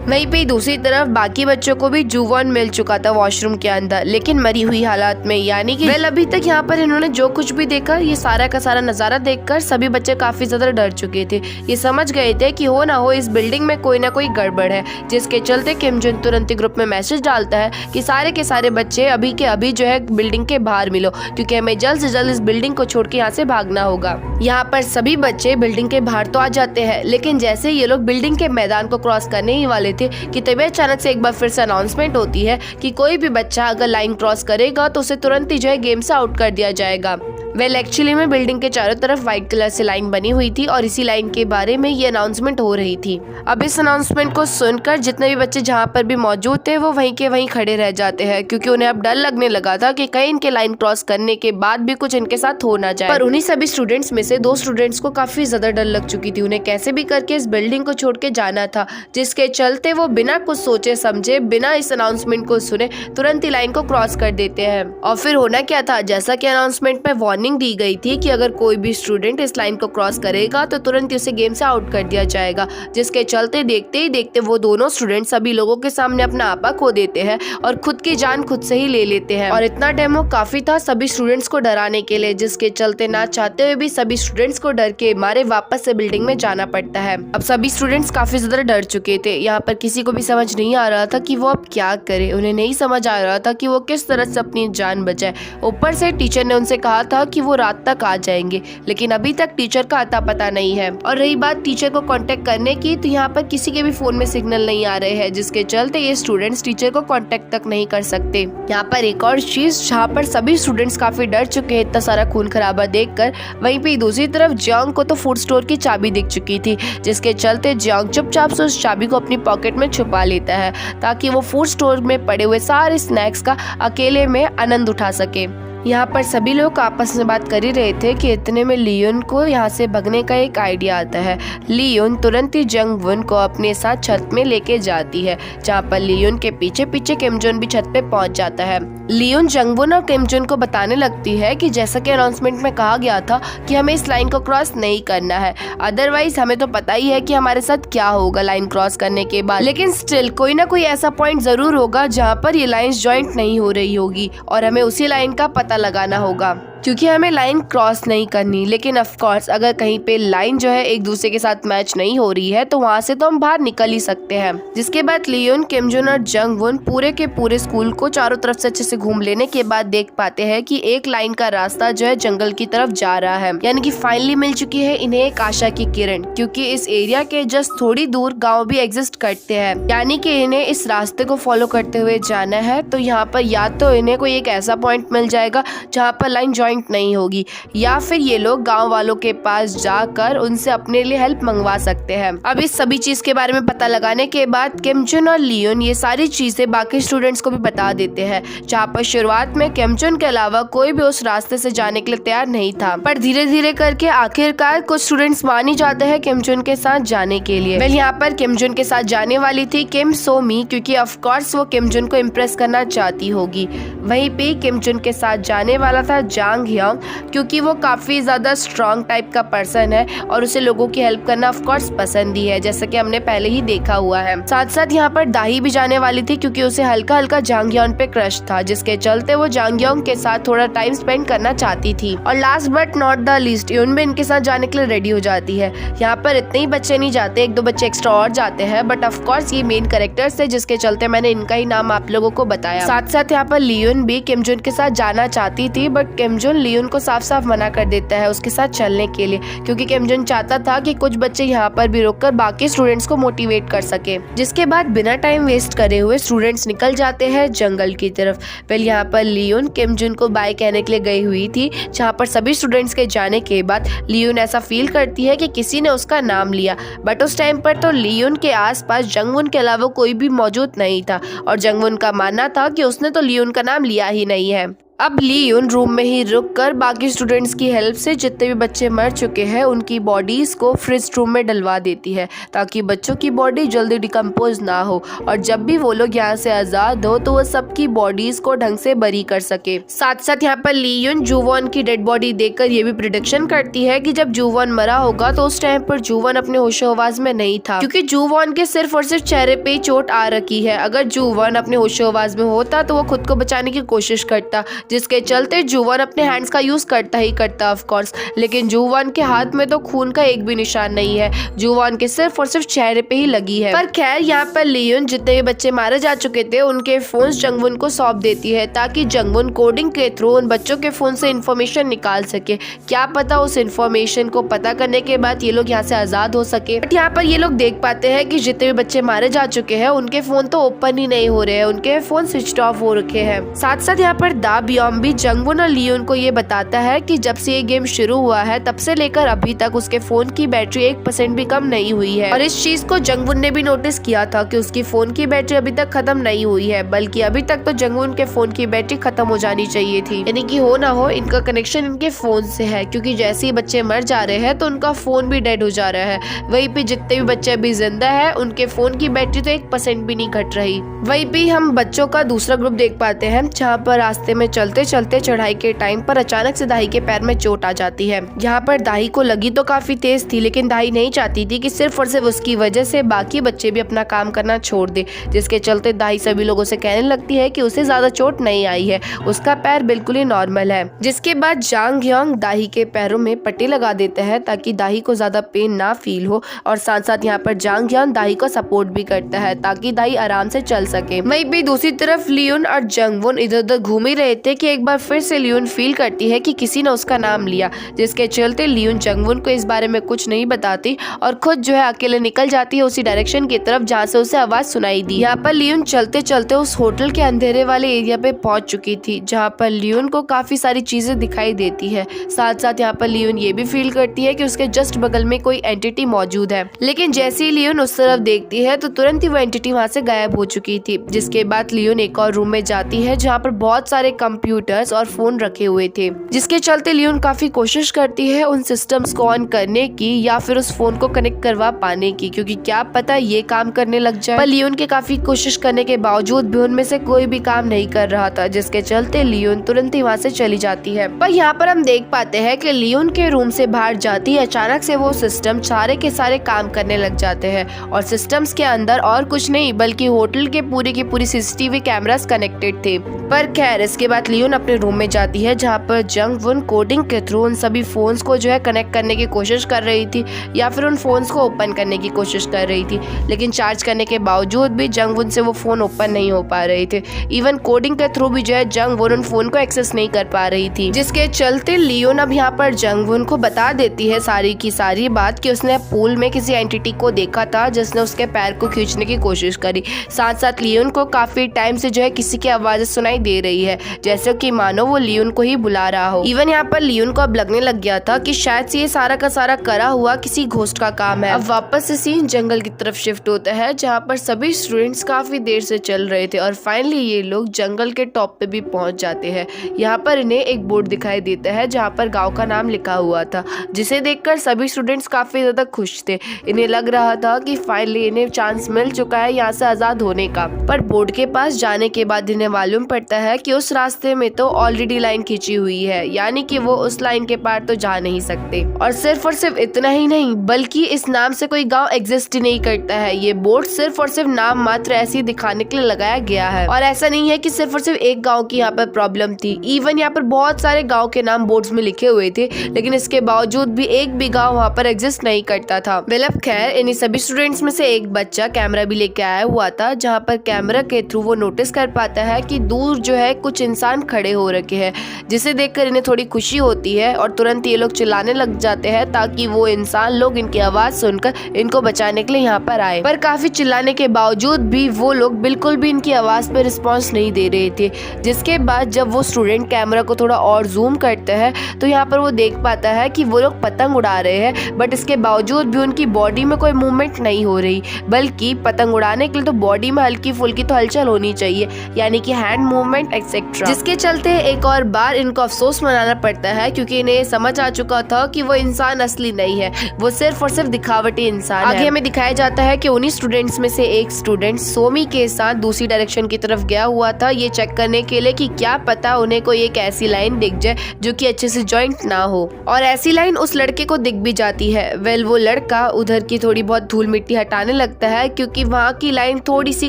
Speaker 2: वहीं पे दूसरी तरफ बाकी बच्चों को भी जू वॉन मिल चुका था वॉशरूम के अंदर, लेकिन मरी हुई हालात में, यानी कि वेल अभी तक यहाँ पर इन्होंने जो कुछ भी देखा, ये सारा का सारा नजारा देखकर सभी बच्चे काफी ज्यादा डर चुके थे। ये समझ गए थे कि हो ना हो इस बिल्डिंग में कोई ना कोई गड़बड़ है, जिसके चलते किम जुन तुरंत ग्रुप में मैसेज डालता है कि सारे के सारे बच्चे अभी के अभी जो है बिल्डिंग के बाहर मिलो, क्योंकि हमें जल्द से जल्द इस बिल्डिंग को छोड़ के यहाँ से भागना होगा। यहाँ पर सभी बच्चे बिल्डिंग के बाहर तो आ जाते हैं, लेकिन जैसे ये लोग बिल्डिंग के मैदान को क्रॉस करने ही वाले थे कि तभी अचानक से एक बार फिर से अनाउंसमेंट होती है कि कोई भी बच्चा अगर लाइन क्रॉस करेगा तो उसे तुरंत ही जो है गेम से आउट कर दिया जाएगा। वेल, एक्चुअली में बिल्डिंग के चारों तरफ व्हाइट कलर से लाइन बनी हुई थी और इसी लाइन के बारे में ये अनाउंसमेंट हो रही थी। अब इस अनाउंसमेंट को सुनकर जितने भी बच्चे जहाँ पर भी मौजूद थे वो वहीं के वहीं खड़े रह जाते हैं, क्योंकि उन्हें अब डर लगने लगा था कि कहीं इनके लाइन क्रॉस करने के बाद भी कुछ इनके साथ हो ना जाए। पर उन्हीं सभी स्टूडेंट्स में से 2 स्टूडेंट्स को काफी ज्यादा डर लग चुकी थी, उन्हें कैसे भी करके इस बिल्डिंग को छोड़ के जाना था, जिसके चलते वो बिना कुछ सोचे समझे, बिना इस अनाउंसमेंट को सुने तुरंत ही लाइन को क्रॉस कर देते हैं। और फिर होना क्या था, जैसा कि अनाउंसमेंट में वार्निंग दी गई थी कि अगर कोई भी स्टूडेंट इस लाइन को क्रॉस करेगा तो तुरंत ही उसे गेम से आउट कर दिया जाएगा, जिसके चलते देखते ही देखते वो दोनों स्टूडेंट सभी लोगों के सामने अपना आपा खो देते हैं और खुद की जान खुद से ही ले लेते हैं। और इतना डेमो काफी था सभी स्टूडेंट्स को डराने के लिए, जिसके चलते ना चाहते हुए भी सभी स्टूडेंट्स को डर के मारे वापस से बिल्डिंग में जाना पड़ता है। अब सभी स्टूडेंट्स काफी ज्यादा डर चुके थे। यहाँ पर किसी को भी समझ नहीं आ रहा था कि वो अब क्या करे, उन्हें नहीं समझ आ रहा था कि वो किस तरह से अपनी जान बचाए। ऊपर से टीचर ने उनसे कहा था कि वो रात तक आ जाएंगे, लेकिन अभी तक टीचर का अता पता नहीं है। और रही बात टीचर को कांटेक्ट करने की, तो यहाँ पर किसी के भी फोन में सिग्नल नहीं आ रहे हैं, जिसके चलते ये स्टूडेंट्स टीचर को कांटेक्ट तक नहीं कर सकते। यहाँ पर एक और चीज जहाँ पर सभी स्टूडेंट्स काफी डर चुके हैं इतना सारा खून खराबा देखकर, वहीं पे दूसरी तरफ जियांग को तो फूड स्टोर की चाबी दिख चुकी थी, जिसके चलते जियांग चुपचाप से उस चाबी को अपनी पॉकेट में छुपा लेता है ताकि वो फूड स्टोर में पड़े हुए सारे स्नैक्स का अकेले में आनंद उठा सके। यहाँ पर सभी लोग आपस में बात कर ही रहे थे कि इतने में लियोन को यहाँ से भगने का एक आइडिया आता है। लियोन तुरंत ही जंगवुन को अपने साथ छत में लेके जाती है, जहाँ पर लियोन के पीछे पीछे किमजुन भी छत पे पहुँच जाता है। लियोन जंगवुन और किमजुन को बताने लगती है कि जैसा कि अनाउंसमेंट में कहा गया था कि हमें इस लाइन को क्रॉस नहीं करना है, अदरवाइज हमें तो पता ही है कि हमारे साथ क्या होगा लाइन क्रॉस करने के बाद, लेकिन स्टिल कोई ना कोई ऐसा पॉइंट जरूर होगा जहाँ पर ये लाइंस जॉइंट नहीं हो रही होगी और हमें उसी लाइन का पता लगाना होगा, क्योंकि हमें लाइन क्रॉस नहीं करनी। लेकिन ऑफ कोर्स अगर कहीं पे लाइन जो है एक दूसरे के साथ मैच नहीं हो रही है तो वहाँ से तो हम बाहर निकल ही सकते हैं। जिसके बाद लियोन, किमजुन और जंगवुन पूरे के पूरे स्कूल को चारों तरफ से अच्छे से घूम लेने के बाद देख पाते हैं कि एक लाइन का रास्ता जो है जंगल की तरफ जा रहा है, यानी कि फाइनली मिल चुकी है इन्हें एक आशा की किरण, क्योंकि इस एरिया के जस्ट थोड़ी दूर गाँव भी एग्जिस्ट करते हैं, यानी कि इन्हें इस रास्ते को फॉलो करते हुए जाना है। तो यहाँ पर या तो इन्हें कोई एक ऐसा पॉइंट मिल जाएगा जहाँ पर लाइन जॉइंट नहीं होगी, या फिर ये लोग गांव वालों के पास जाकर उनसे अपने लिए हेल्प मंगवा सकते हैं। अब इस सभी चीज के बारे में पता लगाने के बाद किमजुन और लियोन ये सारी चीजें बाकी स्टूडेंट्स को भी बता देते हैं, जहाँ पर शुरुआत में किमजुन के अलावा कोई भी उस रास्ते से जाने के लिए तैयार नहीं था, पर धीरे धीरे करके आखिरकार कुछ स्टूडेंट्स मान ही जाते हैं किमजुन के साथ जाने के लिए। वेल यहाँ पर किमजुन के साथ जाने वाली थी किम सोमी, क्योंकि ऑफ कोर्स वो किमजुन को इम्प्रेस करना चाहती होगी। वहीं पे किमजुन के साथ जाने वाला था जांग ह्योंग, क्योंकि वो काफी ज्यादा स्ट्रॉन्ग टाइप का पर्सन है और उसे लोगों की हेल्प करना ऑफ कोर्स पसंद ही है, जैसा कि हमने पहले ही देखा हुआ है। साथ साथ यहाँ पर दाही भी जाने वाली थी, क्योंकि उसे हल्का हल्का जांग ह्योंग पे क्रश था, जिसके चलते वो जांग ह्योंग के साथ थोड़ा टाइम स्पेंड करना चाहती थी। और last but not the least यून भी इनके साथ जाने के लिए रेडी हो जाती है। यहाँ पर इतने ही बच्चे नहीं जाते, एक दो बच्चे एक्स्ट्रा और जाते हैं, बट ऑफ कोर्स ये मेन कैरेक्टर्स थे, जिसके चलते मैंने इनका ही नाम आप लोगों को बताया। साथ साथ यहाँ पर लियोन भी किमजुन के साथ जाना चाहती थी, बट किमजुन लियोन को साफ साफ मना कर देता है उसके साथ चलने के लिए, क्योंकि किमजुन चाहता था कि कुछ बच्चे यहाँ पर भी रुककर बाकी स्टूडेंट्स को मोटिवेट कर सके। जिसके बाद बिना टाइम वेस्ट करे हुए स्टूडेंट्स निकल जाते हैं जंगल की तरफ। पहले यहाँ पर लियोन किमजुन को बाय कहने के लिए गई हुई थी, जहाँ पर सभी स्टूडेंट्स के जाने के बाद लियोन ऐसा फील करती है कि किसी ने उसका नाम लिया, बट उस टाइम पर तो लियोन के आसपास जंगवुन के अलावा कोई भी मौजूद नहीं था और जंगवुन का मानना था कि उसने तो लियोन का नाम लिया ही नहीं है। अब लियोन रूम में ही रुककर बाकी स्टूडेंट्स की हेल्प से जितने भी बच्चे मर चुके हैं उनकी बॉडीज को फ्रिज रूम में डलवा देती है, ताकि बच्चों की बॉडी जल्दी डिकम्पोज ना हो और जब भी वो लोग यहाँ से आजाद हो तो वो सबकी बॉडीज को ढंग से बरी कर सके। साथ साथ यहाँ पर लियोन जुवॉन की डेड बॉडी देखकर ये भी प्रिडिक्शन करती है कि जब जुवॉन मरा होगा तो उस टाइम पर जुवॉन अपने होशो-हवास में नहीं था, क्योंकि जुवॉन के सिर्फ और सिर्फ चेहरे पे ही चोट आ रखी है। अगर जुवॉन अपने होशो-हवास में होता तो वो खुद को बचाने की कोशिश करता, जिसके चलते जुवॉन अपने हैंड्स का यूज करता ही करता ऑफ कोर्स, लेकिन जुवॉन के हाथ में तो खून का एक भी निशान नहीं है, जुवॉन के सिर्फ और सिर्फ चेहरे पे ही लगी है। पर खैर यहाँ पर लियोन जितने भी बच्चे मारे जा चुके थे उनके फोन्स जंगवुन को सौंप देती है, ताकि जंगवुन कोडिंग के थ्रू उन बच्चों के फोन से इंफॉर्मेशन निकाल सके। क्या पता उस इंफॉर्मेशन को पता करने के बाद ये लोग यहाँ से आजाद हो सके। बट यहाँ पर ये लोग देख पाते हैं कि जितने भी बच्चे मारे जा चुके हैं उनके फोन तो ओपन ही नहीं हो रहे हैं, उनके फोन स्विच ऑफ हो रखे हैं। साथ साथ यहाँ पर दा बियोम भी जंगवुन और लियोन को ये बताता है कि जब से ये गेम शुरू हुआ है तब से लेकर अभी तक उसके फोन की बैटरी 1% भी कम नहीं हुई है, और इस चीज को जंगवुन ने भी नोटिस किया था कि उसकी फोन की बैटरी अभी तक खत्म नहीं हुई है, बल्कि अभी तक तो जंगवुन के फोन की बैटरी खत्म हो जानी चाहिए थी। यानी कि हो ना हो इनका कनेक्शन इनके फोन से है, क्योंकि जैसे ही बच्चे मर जा रहे हैं तो उनका फोन भी डेड हो जा रहा है। वहीं पे जितने भी बच्चे अभी जिंदा है उनके फोन की बैटरी तो 1% भी नहीं घट रही। वहीं पे हम बच्चों का दूसरा ग्रुप देख पाते हैं, जहाँ पर रास्ते में चलते चलते चढ़ाई के टाइम पर अचानक से दाही के पैर में चोट आ जाती है। यहाँ पर दाही को लगी तो काफी तेज थी, लेकिन दाही नहीं चाहती थी कि सिर्फ और सिर्फ उसकी वजह से बाकी बच्चे भी अपना काम करना छोड़ दे, जिसके चलते दाही सभी लोगों से कहने लगती है कि उसे ज्यादा चोट नहीं आई है, उसका पैर बिल्कुल ही नॉर्मल है। जिसके बाद जांग ह्योंग दाही के पैरों में पट्टी लगा देते हैं ताकि दाही को ज्यादा पेन ना फील हो, और साथ साथ यहाँ पर जांग ह्योंग दाही को सपोर्ट भी करता है ताकि दाही आराम से चल सके। वहीं पे दूसरी तरफ लियोन और जंगवुन इधर उधर घूम ही रहे थे कि एक बार फिर से लियोन फील करती है कि किसी ने उसका नाम लिया, जिसके चलते लियोन जंगवुन को इस बारे में कुछ नहीं बताती और खुद जो है अकेले निकल जाती है उसी डायरेक्शन की तरफ जहाँ से उसे आवाज सुनाई दी। यहाँ पर लियोन चलते चलते उस होटल के अंधेरे वाले एरिया पे पहुंच चुकी थी, जहाँ पर लियोन को काफी सारी चीजें दिखाई देती है। साथ साथ यहाँ पर लियोन ये भी फील करती है कि उसके जस्ट बगल में कोई एंटिटी मौजूद है, लेकिन जैसे ही लियोन उस तरफ देखती है तो तुरंत ही वो एंटिटी वहाँ से गायब हो चुकी थी। जिसके बाद लियोन एक और रूम में जाती है, जहाँ पर बहुत सारे कंप्लीट कंप्यूटर्स और फोन रखे हुए थे, जिसके चलते लियोन काफी कोशिश करती है उन सिस्टम्स को ऑन करने की या फिर उस फोन को कनेक्ट करवा पाने की, क्योंकि क्या पता ये काम करने लग जाए। पर लियोन के काफी कोशिश करने के बावजूद भी उनमें से कोई भी काम नहीं कर रहा था, जिसके चलते लियोन तुरंत ही वहाँ से चली जाती है। पर यहाँ पर हम देख पाते हैं कि लियोन के रूम से बाहर जाती है अचानक से वो सिस्टम सारे के सारे काम करने लग जाते हैं और सिस्टम्स के अंदर और कुछ नहीं बल्कि होटल के पूरी की पूरी सीसीटीवी कैमरास कनेक्टेड थे। पर खैर इसके बाद लियोन अपने रूम में जाती है जहाँ पर जंग वुन कोडिंग के थ्रू उन सभी फोन्स को जो है कनेक्ट करने की कोशिश कर रही थी या फिर उन फोन्स को ओपन करने की कोशिश कर रही थी, लेकिन चार्ज करने के बावजूद भी जंग वुन से वो फोन ओपन नहीं हो पा रहे थे। इवन कोडिंग के थ्रू भी जो है जंग वुन उन फोन को एक्सेस नहीं कर पा रही थी, जिसके चलते लियोन अब यहाँ पर जंग वुन को बता देती है सारी की सारी बात कि उसने पूल में किसी एंटिटी को देखा था जिसने उसके पैर को खींचने की कोशिश करी। साथ साथ लियोन को काफी टाइम से जो है किसी की आवाज सुनाई दे रही है, जैसे कि मानो वो लियोन को ही बुला रहा हो। इवन यहाँ पर लियोन को अब लगने लग गया था कि शायद से ये सारा का सारा करा हुआ किसी घोस्ट का काम है। अब वापस से सीन जंगल की तरफ शिफ्ट होता है जहाँ पर सभी स्टूडेंट्स काफी देर से चल रहे थे और फाइनली ये लोग जंगल के टॉप पे भी पहुंच जाते हैं। यहाँ पर इन्हें एक बोर्ड दिखाई देता है जहाँ पर गांव का नाम लिखा हुआ था, जिसे देखकर सभी स्टूडेंट्स काफी ज्यादा खुश थे। इन्हें लग रहा था कि फाइनली इन्हें चांस मिल चुका है यहाँ से आजाद होने का। पर बोर्ड के पास जाने के बाद इन्हें मालूम पड़ता है कि उस रास्ते में तो ऑलरेडी लाइन खींची हुई है, यानी कि वो उस लाइन के पार तो जा नहीं सकते। और सिर्फ इतना ही नहीं बल्कि इस नाम से कोई गांव एग्जिस्ट ही नहीं करता है। ये बोर्ड सिर्फ और सिर्फ नाम मात्र ऐसे ही दिखाने के लिए लगाया गया है। और ऐसा नहीं है कि सिर्फ और सिर्फ एक गांव की यहाँ पर प्रॉब्लम थी, इवन यहाँ पर बहुत सारे गांव के नाम बोर्ड्स में लिखे हुए थे, लेकिन इसके बावजूद भी एक भी गांव वहाँ पर एग्जिस्ट नहीं करता था। वेल अब खैर इन्हीं सभी स्टूडेंट्स में से एक बच्चा कैमरा भी लेके आया हुआ था, जहाँ पर कैमरा के थ्रू वो नोटिस कर पाता है कि दूर जो है कुछ इंसान खड़े हो रखे हैं, जिसे देखकर इन्हें थोड़ी खुशी होती है और तुरंत ये लोग चिल्लाने लग जाते हैं ताकि वो इंसान लोग इनकी आवाज सुनकर इनको बचाने के लिए यहाँ पर आए। पर काफी चिल्लाने के बावजूद भी वो लोग बिल्कुल भी इनकी आवाज पर रिस्पॉन्स नहीं दे रहे थे, जिसके बाद जब वो स्टूडेंट कैमरा को थोड़ा और जूम करते हैं तो यहाँ पर वो देख पाता है कि वो लोग पतंग उड़ा रहे हैं, बट इसके बावजूद भी उनकी बॉडी में कोई मूवमेंट नहीं हो रही, बल्कि पतंग उड़ाने के लिए तो बॉडी में हल्की फुल्की तो हलचल होनी चाहिए, यानी कि हैंड मूवमेंट एक्सेट्रा। जिसके चलते एक और बार इनको अफसोस मनाना पड़ता है क्योंकि इन्हें समझ आ चुका था कि वो इंसान असली नहीं है, वो सिर्फ और सिर्फ दिखावटी इंसान है। आगे हमें दिखाया जाता है कि उन्हीं स्टूडेंट्स में से एक स्टूडेंट सोमी के साथ दूसरी डायरेक्शन की तरफ गया हुआ था ये चेक करने के लिए कि क्या पता उन्हें कोई एक ऐसी लाइन दिख जाए जो कि अच्छे से जॉइंट ना हो, और ऐसी लाइन उस लड़के को दिख भी जाती है। वेल वो लड़का उधर की थोड़ी बहुत धूल मिट्टी हटाने लगता है क्योंकि वहाँ की लाइन थोड़ी सी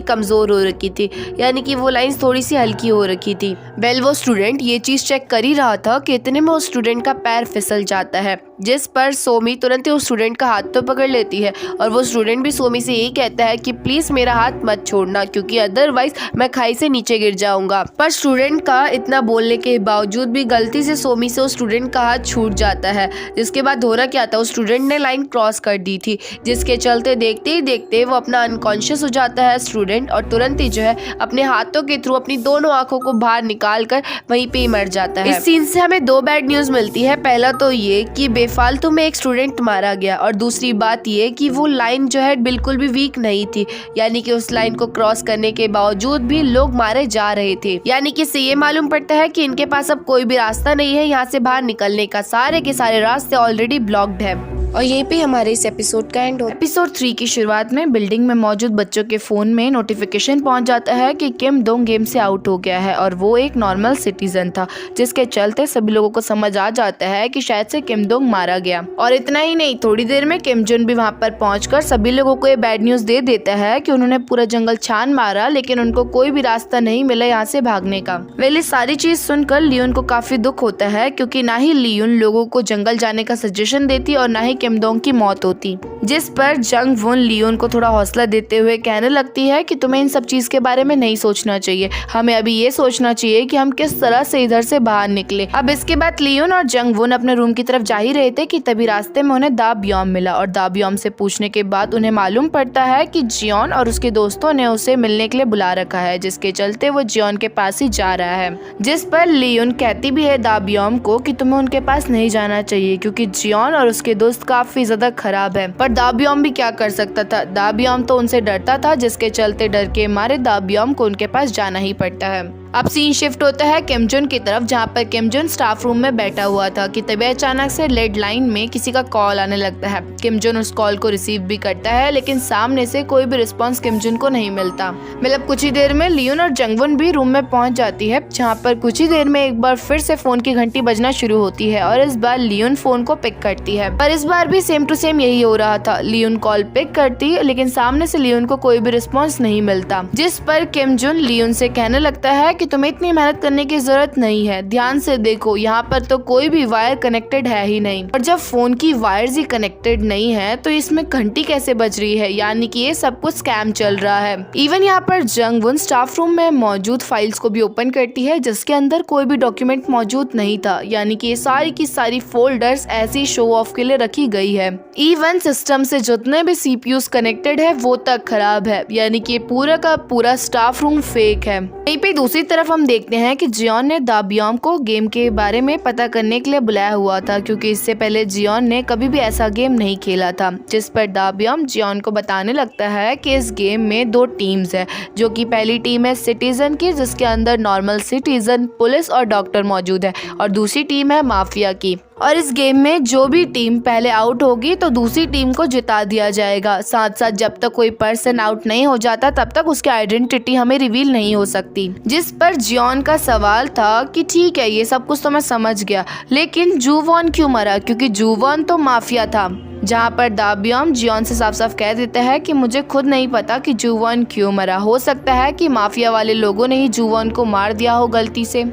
Speaker 2: कमजोर हो रखी थी, यानी कि वो लाइन थोड़ी सी हल्की हो रखी थी। वेल वो स्टूडेंट ये चीज चेक कर ही रहा था कि इतने में उस स्टूडेंट का पैर फिसल जाता है, जिस पर सोमी तुरंत ही उस स्टूडेंट का हाथ तो पकड़ लेती है और वो स्टूडेंट भी सोमी से यही कहता है कि प्लीज मेरा हाथ मत छोड़ना क्योंकि अदरवाइज मैं खाई से नीचे गिर जाऊंगा। पर स्टूडेंट का इतना बोलने के बावजूद भी गलती से सोमी से उस स्टूडेंट का हाथ छूट जाता है, जिसके बाद होना क्या था उस स्टूडेंट ने लाइन क्रॉस कर दी थी, जिसके चलते देखते ही देखते वो अपना अनकॉन्शियस हो जाता है स्टूडेंट और तुरंत ही जो है अपने हाथों के थ्रू अपनी दोनों आंखों को बाहर निकाल कर वहीं पे ही मर जाता है। इस सीन से हमें दो बैड न्यूज मिलती है। पहला तो ये कि बेफालतू में एक स्टूडेंट मारा गया, और दूसरी बात ये कि वो लाइन जो है बिल्कुल भी वीक नहीं थी, यानी कि उस लाइन को क्रॉस करने के बावजूद भी लोग मारे जा रहे थे, यानी कि इससे ये मालूम पड़ता है कि इनके पास अब कोई भी रास्ता नहीं है यहाँ से बाहर निकलने का, सारे के सारे रास्ते ऑलरेडी ब्लॉक्ड है। और यहीं पे हमारे इस एपिसोड का एंड हो। एपिसोड 3 की शुरुआत में बिल्डिंग में मौजूद बच्चों के फोन में नोटिफिकेशन पहुंच जाता है कि किम दोंग गेम से आउट हो गया है और वो एक नॉर्मल सिटीजन था, जिसके चलते सभी लोगों को समझ आ जाता है कि शायद से किम दोंग मारा गया। और इतना ही नहीं, थोड़ी देर में किम जुन भी वहाँ पर पहुंचकर सभी लोगों को ये बैड न्यूज दे देता है कि उन्होंने पूरा जंगल छान मारा लेकिन उनको कोई भी रास्ता नहीं मिला यहाँ से भागने का। वेल इस सारी चीज सुनकर लियोन को काफी दुख होता है क्योंकि ना ही लियोन लोगों को जंगल जाने का सजेशन देती और ना ही किम दोंग की मौत होती, जिस पर जंग वुन लियोन को थोड़ा हौसला देते हुए कहने लगती है कि तुम्हें इन सब चीज के बारे में नहीं सोचना चाहिए, हमें अभी ये सोचना चाहिए कि हम किस तरह से इधर से बाहर निकले। अब इसके बाद लियोन और जंग वुन अपने रूम की तरफ जा ही रहे थे कि तभी रास्ते में उन्हें दा ब्योम मिला और दा ब्योम से पूछने के बाद उन्हें मालूम पड़ता है कि जियोन और उसके दोस्तों ने उसे मिलने के लिए बुला रखा है, जिसके चलते वो जियोन के पास ही जा रहा है। जिस पर लियोन कहती भी है दा ब्योम को कि तुम्हें उनके पास नहीं जाना चाहिए क्योंकि जियोन और उसके दोस्त काफी ज्यादा खराब है। पर दा ब्योम भी क्या कर सकता था, दा ब्योम तो उनसे डरता था, जिसके चलते डर के मारे दा ब्योम को उनके पास जाना ही पड़ता है। अब सीन शिफ्ट होता है किम जुन की तरफ, जहाँ पर किम जुन स्टाफ रूम में बैठा हुआ था कि तभी अचानक से लेड लाइन में किसी का कॉल आने लगता है। किम जुन उस कॉल को रिसीव भी करता है, लेकिन सामने से कोई भी रिस्पांस किम जुन को नहीं मिलता। मतलब कुछ ही देर में लियोन और जंगवुन भी रूम में पहुंच जाती है, जहाँ पर कुछ ही देर में एक बार फिर से फोन की घंटी बजना शुरू होती है और इस बार लियोन फोन को पिक करती है। पर इस बार भी सेम टू सेम यही हो रहा था। लियोन कॉल पिक करती लेकिन सामने से लियोन को कोई भी रिस्पांस नहीं मिलता, जिस पर किम जुन लियोन से कहने लगता है कि तुम्हें इतनी मेहनत करने की जरूरत नहीं है, ध्यान से देखो यहाँ पर तो कोई भी वायर कनेक्टेड है ही नहीं, और जब फोन की वायर्स ही कनेक्टेड नहीं है तो इसमें घंटी कैसे बज रही है, यानी कि ये सब कुछ स्कैम चल रहा है। इवन यहाँ पर जंगवुन स्टाफ रूम में मौजूद फाइल्स को भी ओपन करती है, जिसके अंदर कोई भी डॉक्यूमेंट मौजूद नहीं था, यानी कि ये सारी की सारी फोल्डर्स ऐसी शो ऑफ के लिए रखी गई है। इवन सिस्टम से जितने भी सीपीयूज कनेक्टेड है वो तक खराब है, यानी कि पूरा का पूरा स्टाफ रूम फेक है। यहीं पे दूसरी तरफ हम देखते हैं कि जियोन ने दाबियोम को गेम के बारे में पता करने के लिए बुलाया हुआ था, क्योंकि इससे पहले जियोन ने कभी भी ऐसा गेम नहीं खेला था। जिस पर दाबियोम जियोन को बताने लगता है कि इस गेम में 2 टीम्स है, जो कि पहली टीम है सिटीजन की, जिसके अंदर नॉर्मल सिटीजन, पुलिस और डॉक्टर मौजूद है, और दूसरी टीम है माफिया की। और इस गेम में जो भी टीम पहले आउट होगी तो दूसरी टीम को जिता दिया जाएगा। साथ साथ जब तक कोई पर्सन आउट नहीं हो जाता तब तक उसकी आइडेंटिटी हमें रिवील नहीं हो सकती। जिस पर जियोन का सवाल था कि ठीक है ये सब कुछ तो मैं समझ गया, लेकिन जूवॉन क्यों मरा, क्योंकि जूवॉन तो माफिया था। जहाँ पर दाबियोम जियोन से साफ साफ कह देता है कि मुझे खुद नहीं पता कि जूवॉन क्यों मरा, हो सकता है कि माफिया वाले लोगों ने ही जूवॉन को मार दिया हो गलती से।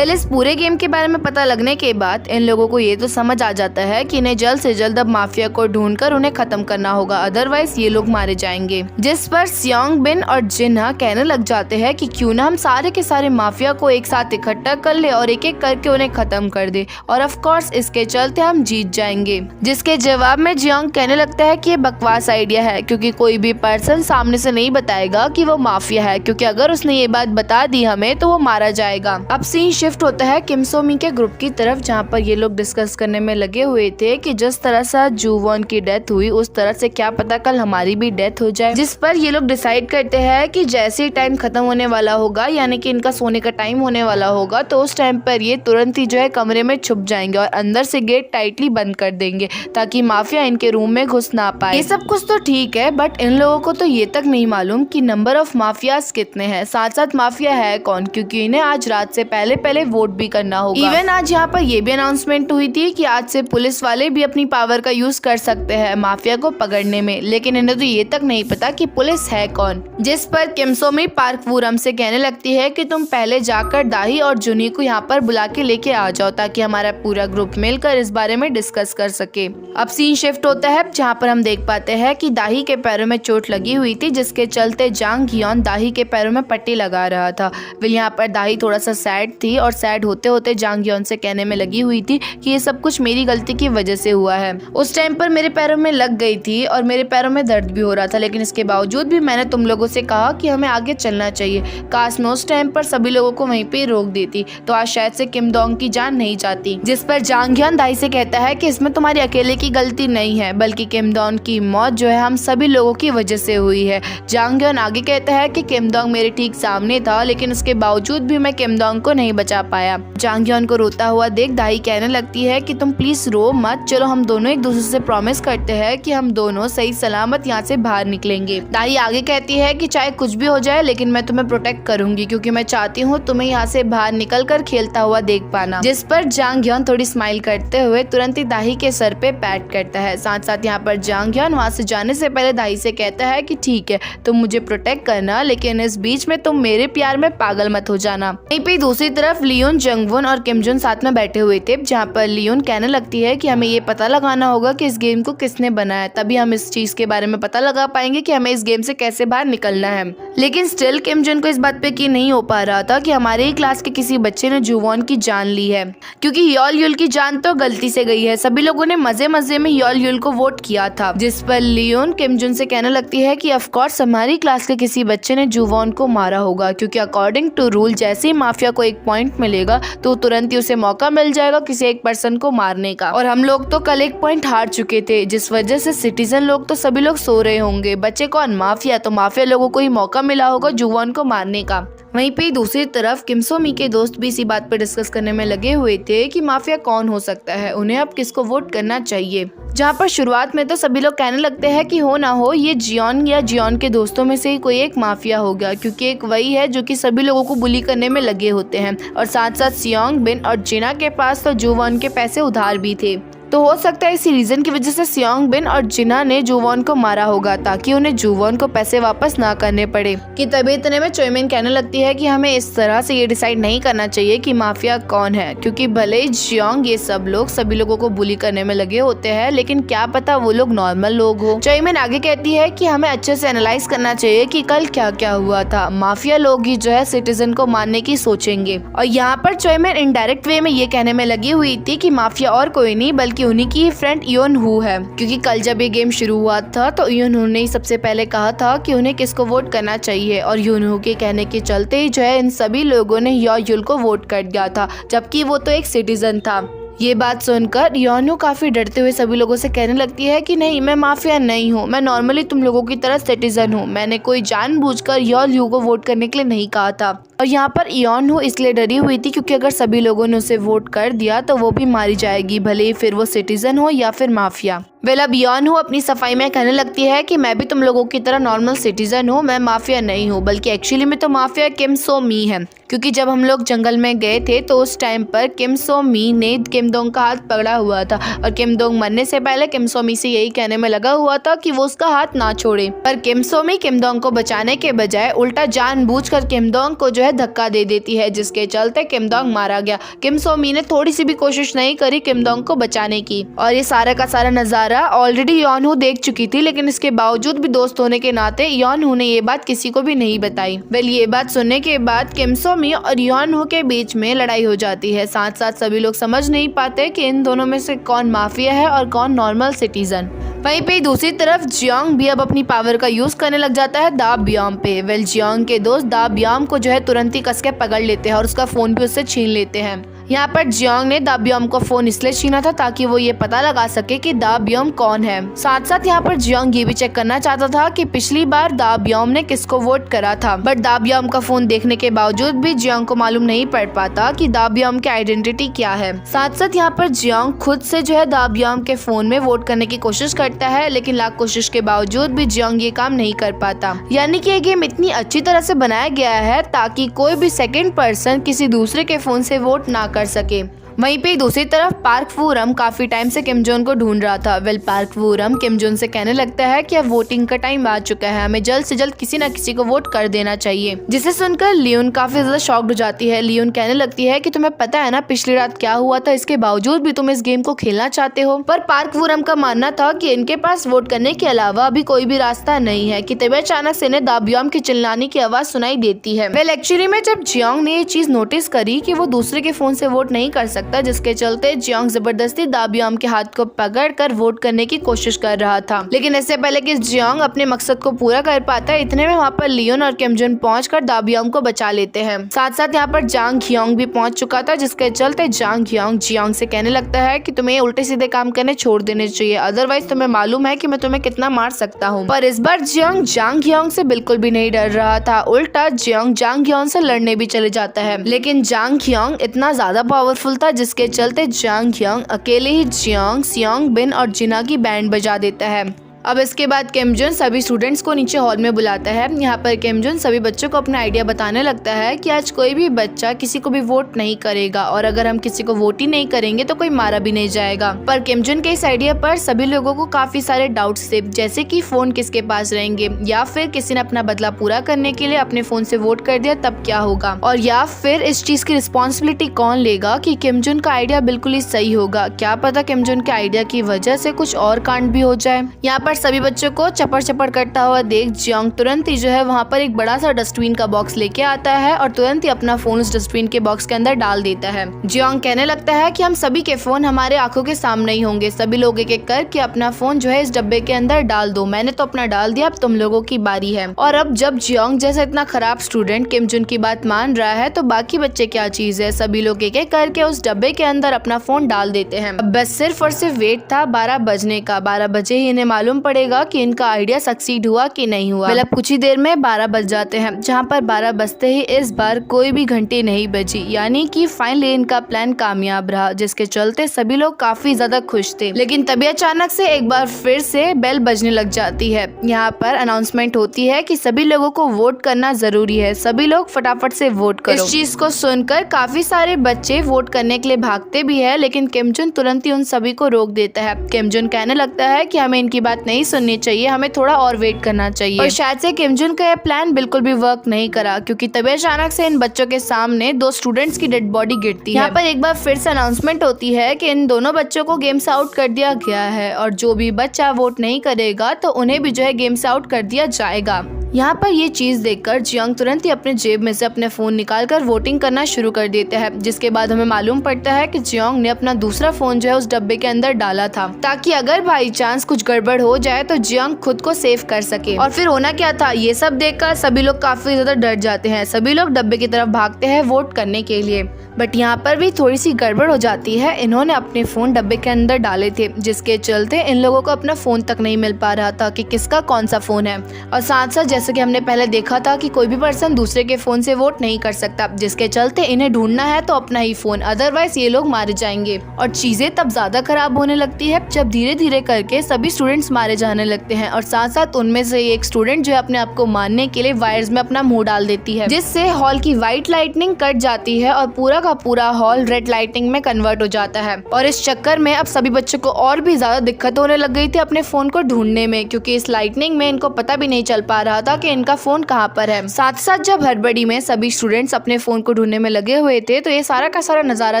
Speaker 2: इस पूरे गेम के बारे में पता लगने के बाद इन लोगों को ये तो समझ आ जाता है कि इन्हें जल्द से जल्द अब माफिया को ढूंढकर उन्हें खत्म करना होगा, अदरवाइज ये लोग मारे जाएंगे। जिस पर सियोंग बिन और जिन्हा कहने लग जाते हैं कि क्यों ना हम सारे के सारे माफिया को एक साथ इकट्ठा कर ले और एक एक करके उन्हें खत्म कर दे, और ऑफ कोर्स इसके चलते हम जीत जाएंगे। जिसके जवाब में जियोंग कहने लगता है कि ये बकवास आइडिया है, क्योंकि कोई भी पर्सन सामने से नहीं बताएगा कि वो माफिया है, क्योंकि अगर उसने ये बात बता दी हमें तो वो मारा जाएगा। अब सीन शिफ्ट होता है किम सो मी के ग्रुप की तरफ, जहाँ पर ये लोग डिस्कस करने में लगे हुए थे कि जिस तरह से जूवॉन की डेथ हुई उस तरह से क्या पता कल हमारी भी डेथ हो जाए। जिस पर ये लोग डिसाइड करते हैं कि जैसे ही टाइम खत्म होने वाला होगा, यानी कि इनका सोने का टाइम होने वाला होगा, तो उस टाइम पर ये तुरंत ही जो है कमरे में छुप जाएंगे और अंदर से गेट टाइटली बंद कर देंगे ताकि माफिया इनके रूम में घुस ना पाए। ये सब कुछ तो ठीक है, बट इन लोगों को तो ये तक नहीं मालूम कि नंबर ऑफ माफियाज कितने हैं, साथ साथ माफिया है कौन, क्योंकि इन्हें आज रात से पहले वोट भी करना होगा। इवन आज यहाँ पर ये भी अनाउंसमेंट हुई थी कि आज से पुलिस वाले भी अपनी पावर का यूज कर सकते हैं माफिया को पकड़ने में, लेकिन इन्हें तो ये तक नहीं पता कि पुलिस है कौन। जिस पर किम सो मी पार्क वूरम से कहने लगती है कि तुम पहले जाकर दाही और जुनी को यहाँ पर बुला के लेके आ जाओ, ताकि हमारा पूरा ग्रुप मिलकर इस बारे में डिस्कस कर सके। अब सीन शिफ्ट होता है जहाँ पर हम देख पाते हैं कि दाही के पैरों में चोट लगी हुई थी, जिसके चलते जांग हियोन दाही के पैरों में पट्टी लगा रहा था। फिर यहाँ पर दाही थोड़ा सा सैड थी और सैड होते होते जांग हियोन से कहने में लगी हुई थी कि ये सब कुछ मेरी गलती की वजह से हुआ है। उस टाइम पर मेरे पैरों में लग गई थी और मेरे पैरों में दर्द भी हो रहा था, लेकिन इसके बावजूद भी मैंने तुम लोगों से कहा कि हमें आगे चलना चाहिए। काश मैं उस टाइम पर सभी लोगों को वहीं पे रोक देती तो आज शायद से किम डोंग की जान नहीं जाती। जिस पर जांग हियोन दाही से कहता है कि इसमें तुम्हारी अकेले की गलती नहीं है, बल्कि किम डोंग की मौत जो है हम सभी लोगों की वजह से हुई है। जांग हियोन आगे कहता है कि किम डोंग मेरे ठीक सामने था, लेकिन उसके बावजूद भी मैं किम डोंग को नहीं बचा पाया। जांग हियोन को रोता हुआ देख दाही कहने लगती है कि तुम प्लीज रो मत, चलो हम दोनों एक दूसरे से प्रॉमिस करते हैं कि हम दोनों सही सलामत यहाँ से बाहर निकलेंगे। दाही आगे कहती है कि चाहे कुछ भी हो जाए लेकिन मैं तुम्हें प्रोटेक्ट करूंगी, क्योंकि मैं चाहती हूँ तुम्हें यहाँ से बाहर निकल कर खेलता हुआ देख पाना। जिस पर जांग हियोन थोड़ी स्माइल करते हुए तुरंत ही दाही के सर पे पैट करता है। साथ साथ यहाँ पर जांग हियोन वहाँ से जाने से पहले दाही से कहता है कि ठीक है तुम मुझे प्रोटेक्ट करना, लेकिन इस बीच में तुम मेरे प्यार में पागल मत हो जाना। वहीं पे दूसरी तरफ लियोन, जंगवुन और किम जुन साथ में बैठे हुए थे, जहाँ पर लियोन कहने लगती है कि हमें ये पता लगाना होगा कि इस गेम को किसने बनाया, तभी हम इस चीज के बारे में पता लगा पाएंगे कि हमें इस गेम से कैसे बाहर निकलना है। लेकिन स्टिल किम जुन को इस बात पे यकीन नहीं हो पा रहा था कि हमारे ही क्लास के किसी बच्चे ने जूवॉन की जान ली है, क्योंकि योल युल की जान तो गलती से गई है। सभी लोगों ने मजे मजे में योल युल को वोट किया था। जिस पर लियोन किम जुन से कहने लगती है कि ऑफ कोर्स हमारी क्लास के किसी बच्चे ने जूवॉन को मारा होगा, क्योंकि अकॉर्डिंग टू रूल जैसे ही माफिया को एक पॉइंट मिलेगा तो तुरंत ही उसे मौका मिल जाएगा किसी एक पर्सन को मारने का, और हम लोग तो कल एक पॉइंट हार चुके थे, जिस वजह से सिटीजन लोग तो सभी लोग सो रहे होंगे। बच्चे कौन? माफिया। तो माफिया लोगों को ही मौका मिला होगा जूवॉन को मारने का।
Speaker 1: वहीं पे दूसरी तरफ किम सो मी के दोस्त भी इसी बात पर डिस्कस करने में लगे हुए थे कि माफिया कौन हो सकता है, उन्हें अब किसको वोट करना चाहिए। जहाँ पर शुरुआत में तो सभी लोग कहने लगते हैं कि हो ना हो ये जियोन या जियोन के दोस्तों में से ही कोई एक माफिया होगा, क्योंकि एक वही है जो कि सभी लोगों को बुली करने में लगे होते हैं और साथ साथ सियोंग बिन और जिना के पास तो जुवॉन के पैसे उधार भी थे। तो हो सकता है इसी रीजन की वजह से सियोंग बिन और जिना ने जुवॉन को मारा होगा ताकि उन्हें जुवॉन को पैसे वापस ना करने पड़े। कि तभी इतने में चोइमिन कहने लगती है कि हमें इस तरह से ये डिसाइड नहीं करना चाहिए कि माफिया कौन है, क्योंकि भले ही जियोंग ये सब लोग सभी लोगों को बुली करने में लगे होते हैं, लेकिन क्या पता वो लोग नॉर्मल लोग हो। चोइमिन आगे कहती है कि हमें अच्छे से एनालाइज करना चाहिए कि कल क्या क्या हुआ था। माफिया लोग ही जो है सिटीजन को मारने की सोचेंगे। और यहाँ पर चोइमिन इनडायरेक्ट वे में ये कहने में लगी हुई थी कि माफिया और कोई नहीं बल्कि उन्हीं की फ्रेंड योन हु है, क्योंकि कल जब ये गेम शुरू हुआ था तो योन हु ने ही सबसे पहले कहा था कि उन्हें किसको वोट करना चाहिए और योन हु के कहने के चलते ही जो है इन सभी लोगों ने यो युल को वोट कर दिया था, जबकि वो तो एक सिटीजन था। ये बात सुनकर योनू काफी डरते हुए सभी लोगों से कहने लगती है कि नहीं, मैं माफिया नहीं हूँ, मैं नॉर्मली तुम लोगों की तरह सिटीजन हूँ, मैंने कोई जानबूझकर योन को वोट करने के लिए नहीं कहा था। और यहाँ पर योनू इसलिए डरी हुई थी क्योंकि अगर सभी लोगों ने उसे वोट कर दिया तो वो भी मारी जाएगी, भले ही फिर वो सिटीजन हो या फिर माफिया। वेल अब योनू अपनी सफाई में कहने लगती है कि मैं भी तुम लोगों की तरह नॉर्मल सिटीजन हूँ, मैं माफिया नहीं हूँ, बल्कि एक्चुअली में तो माफिया किम सो मी है, क्योंकि जब हम लोग जंगल में गए थे तो उस टाइम पर किम सो मी ने किम दोंग का हाथ पकड़ा हुआ था और किम दोंग मरने से पहले किम सो मी से यही कहने में लगा हुआ था कि वो उसका हाथ ना छोड़े, पर किम सो मी किम दोंग को बचाने के बजाय उल्टा जानबूझकर किम दोंग को जो है धक्का दे देती है, जिसके चलते किम दोंग मारा गया। किम सो मी ने थोड़ी सी भी कोशिश नहीं करी किम दोंग को बचाने की। और ये सारा का सारा नजारा ऑलरेडी योनहू देख चुकी थी, लेकिन इसके बावजूद भी दोस्त होने के नाते योनहू ने ये बात किसी को भी नहीं बताई। वेल ये बात सुनने के बाद किम सो मी और योनहू के बीच में लड़ाई हो जाती है। साथ साथ सभी लोग समझ नहीं पाते कि इन दोनों में से कौन माफिया है और कौन नॉर्मल सिटीजन। वहीं पे दूसरी तरफ जियोंग भी अब अपनी पावर का यूज करने लग जाता है दा ब्योम पे। वेल जियोंग के दोस्त दा ब्योम को जो है तुरंत ही कस के पकड़ लेते हैं और उसका फोन भी उससे छीन लेते हैं। यहाँ पर जियोंग ने दा ब्योम को फोन इसलिए छीना था ताकि वो ये पता लगा सके कि दा ब्योम कौन है। साथ साथ यहाँ पर जियोंग ये भी चेक करना चाहता था कि पिछली बार दा ब्योम ने किसको वोट करा था, बट दा ब्योम का फोन देखने के बावजूद भी जियोंग को मालूम नहीं पड़ पाता कि दा ब्योम की आइडेंटिटी क्या है। साथ साथ यहाँ पर जियोंग खुद से जो है दा ब्योम के फोन में वोट करने की कोशिश करता है, लेकिन लाख कोशिश के बावजूद भी जियोंग ये काम नहीं कर पाता। यानी कि ये गेम इतनी अच्छी तरह से बनाया गया है ताकि कोई भी सेकंड पर्सन किसी दूसरे के फोन से वोट ना कर सके। वहीं पे दूसरी तरफ पार्क वू-रम काफी टाइम से किम जोन को ढूंढ रहा था। वेल पार्क वू-रम किम जोन से कहने लगता है कि अब वोटिंग का टाइम आ चुका है, हमें जल्द से जल्द किसी न किसी को वोट कर देना चाहिए। जिसे सुनकर लियोन काफी ज्यादा शॉक्ड हो जाती है। लियोन कहने लगती है कि तुम्हें पता है ना पिछली रात क्या हुआ था, इसके बावजूद भी तुम इस गेम को खेलना चाहते हो। पर पार्क वू-रम का मानना था कि इनके पास वोट करने के अलावा अभी कोई भी रास्ता नहीं है कि तभी अचानक से इन्हें दा ब्योम की चिल्लाने की आवाज सुनाई देती है। वेल एक्चुअली में जब जियोंग ने ये चीज नोटिस करी कि वो दूसरे के फोन से वोट नहीं कर सकता, जिसके चलते जियोंग जबरदस्ती दा ब्योम के हाथ को पकड़कर वोट करने की कोशिश कर रहा था। लेकिन इससे पहले कि जियोंग अपने मकसद को पूरा कर पाता है, इतने में वहाँ पर लियोन और किम जोन पहुंचकर दा ब्योम को बचा लेते हैं। साथ साथ यहाँ पर जांग ह्योंग भी पहुंच चुका था, जिसके चलते जांग ह्योंग जियोंग से कहने लगता है कि तुम्हें उल्टे सीधे काम करने छोड़ देने चाहिए, अदरवाइज तुम्हें मालूम है कि मैं तुम्हें कितना मार सकता हूँ। पर इस बार जियोंग जांग ह्योंग से बिल्कुल भी नहीं डर रहा था, उल्टा जियोंग जांग ह्योंग से लड़ने भी चले जाता है। लेकिन जांग ह्योंग इतना ज्यादा पावरफुल था जिसके चलते जांग ह्योंग अकेले ही जियोंग, सियोंग बिन और जिना की बैंड बजा देता है। अब इसके बाद किम जोन सभी स्टूडेंट्स को नीचे हॉल में बुलाता है। यहाँ पर किम जोन सभी बच्चों को अपना आइडिया बताने लगता है कि आज कोई भी बच्चा किसी को भी वोट नहीं करेगा और अगर हम किसी को वोट ही नहीं करेंगे तो कोई मारा भी नहीं जाएगा। पर किम जोन के इस आइडिया पर सभी लोगों को काफी सारे डाउट्स थे, जैसे कि फोन किसके पास रहेंगे, या फिर किसी ने अपना बदला पूरा करने के लिए अपने फोन से वोट कर दिया तब क्या होगा, और या फिर इस चीज की रिस्पॉन्सिबिलिटी कौन लेगा कि किम जोन का आइडिया बिल्कुल ही सही होगा। क्या पता किम जोन के आइडिया की वजह से कुछ और कांड भी हो जाए। यहाँ पर सभी बच्चों को चपड़ चपड़ करता हुआ देख जियोंग तुरंत ही जो है वहाँ पर एक बड़ा सा डस्टबिन का बॉक्स लेके आता है और तुरंत ही अपना फोन उस डस्टबिन के बॉक्स के अंदर डाल देता है। जियोंग कहने लगता है कि हम सभी के फोन हमारे आंखों के सामने ही होंगे, सभी लोग एक एक करके अपना फोन जो है इस डब्बे के अंदर डाल दो, मैंने तो अपना डाल दिया, अब तुम लोगों की बारी है। और अब जब जियोंग जैसा इतना खराब स्टूडेंट किम जोन की बात मान रहा है तो बाकी बच्चे क्या चीज है, सभी लोग एक एक करके उस डब्बे के अंदर अपना फोन डाल देते हैं। अब बस सिर्फ और सिर्फ वेट था 12 बजने का। 12 बजे ही इन्हें मालूम
Speaker 2: पड़ेगा कि इनका आइडिया सक्सीड हुआ कि नहीं हुआ। मतलब कुछ ही देर में 12 बज जाते हैं, जहाँ पर 12 बजते ही इस बार कोई भी घंटी नहीं बजी, यानी कि फाइनली इनका प्लान कामयाब रहा, जिसके चलते सभी लोग काफी ज्यादा खुश थे। लेकिन तभी अचानक से एक बार फिर से बेल बजने लग जाती है। यहाँ पर अनाउंसमेंट होती है कि सभी लोगों को वोट करना जरूरी है, सभी लोग फटाफट से वोट करो। इस चीज को सुनकर काफी सारे बच्चे वोट करने के लिए भागते भी है, लेकिन किम जुन तुरंत ही उन सभी को रोक देता है। किम जुन कहने लगता है कि हमें इनकी बात नहीं सुननी चाहिए, हमें थोड़ा और वेट करना चाहिए। और शायद से किम जुन का यह प्लान बिल्कुल भी वर्क नहीं करा, क्योंकि तभी अचानक से इन बच्चों के सामने 2 स्टूडेंट्स की डेड बॉडी गिरती है। यहाँ पर एक बार फिर से अनाउंसमेंट होती है कि इन दोनों बच्चों को गेम से आउट कर दिया गया है, और जो भी बच्चा वोट नहीं करेगा तो उन्हें भी जो है गेम से आउट कर दिया जाएगा। यहाँ पर ये चीज देखकर जियोंग तुरंत ही अपने जेब में से अपने फोन निकालकर वोटिंग करना शुरू कर देते हैं, जिसके बाद हमें मालूम पड़ता है कि जियोंग ने अपना दूसरा फोन जो है उस डब्बे के अंदर डाला था, ताकि अगर बाई चांस कुछ गड़बड़ हो जाए तो जियोंग खुद को सेव कर सके। और फिर होना क्या था, ये सब देखकर सभी लोग काफी ज्यादा डर जाते हैं। सभी लोग डब्बे की तरफ भागते हैं वोट करने के लिए, बट यहाँ पर भी थोड़ी सी गड़बड़ हो जाती है। इन्होंने अपने फोन डब्बे के अंदर डाले थे, जिसके चलते इन लोगों को अपना फोन तक नहीं मिल पा रहा था कि किसका कौन सा फोन है। और साथ साथ जैसे कि हमने पहले देखा था कि कोई भी पर्सन दूसरे के फोन से वोट नहीं कर सकता, जिसके चलते इन्हें ढूंढना है तो अपना ही फोन, अदरवाइज ये लोग मारे जाएंगे। और चीजें तब ज्यादा खराब होने लगती है जब धीरे धीरे करके सभी स्टूडेंट्स मारे जाने लगते हैं, और साथ साथ उनमें से एक स्टूडेंट जो है अपने आप को मारने के लिए वायर्स में अपना मुंह डाल देती है, जिससे हॉल की व्हाइट लाइटनिंग कट जाती है और पूरा का पूरा हॉल रेड लाइटिंग में कन्वर्ट हो जाता है। और इस चक्कर में अब सभी बच्चों को और भी ज्यादा दिक्कत होने लग गई थी अपने फोन को ढूंढने में, क्योंकि इस लाइटनिंग में इनको पता भी नहीं चल पा रहा था कि इनका फोन कहाँ पर है। साथ साथ जब हड़बड़ी में सभी स्टूडेंट्स अपने फोन को ढूंढने में लगे हुए थे, तो ये सारा का सारा नजारा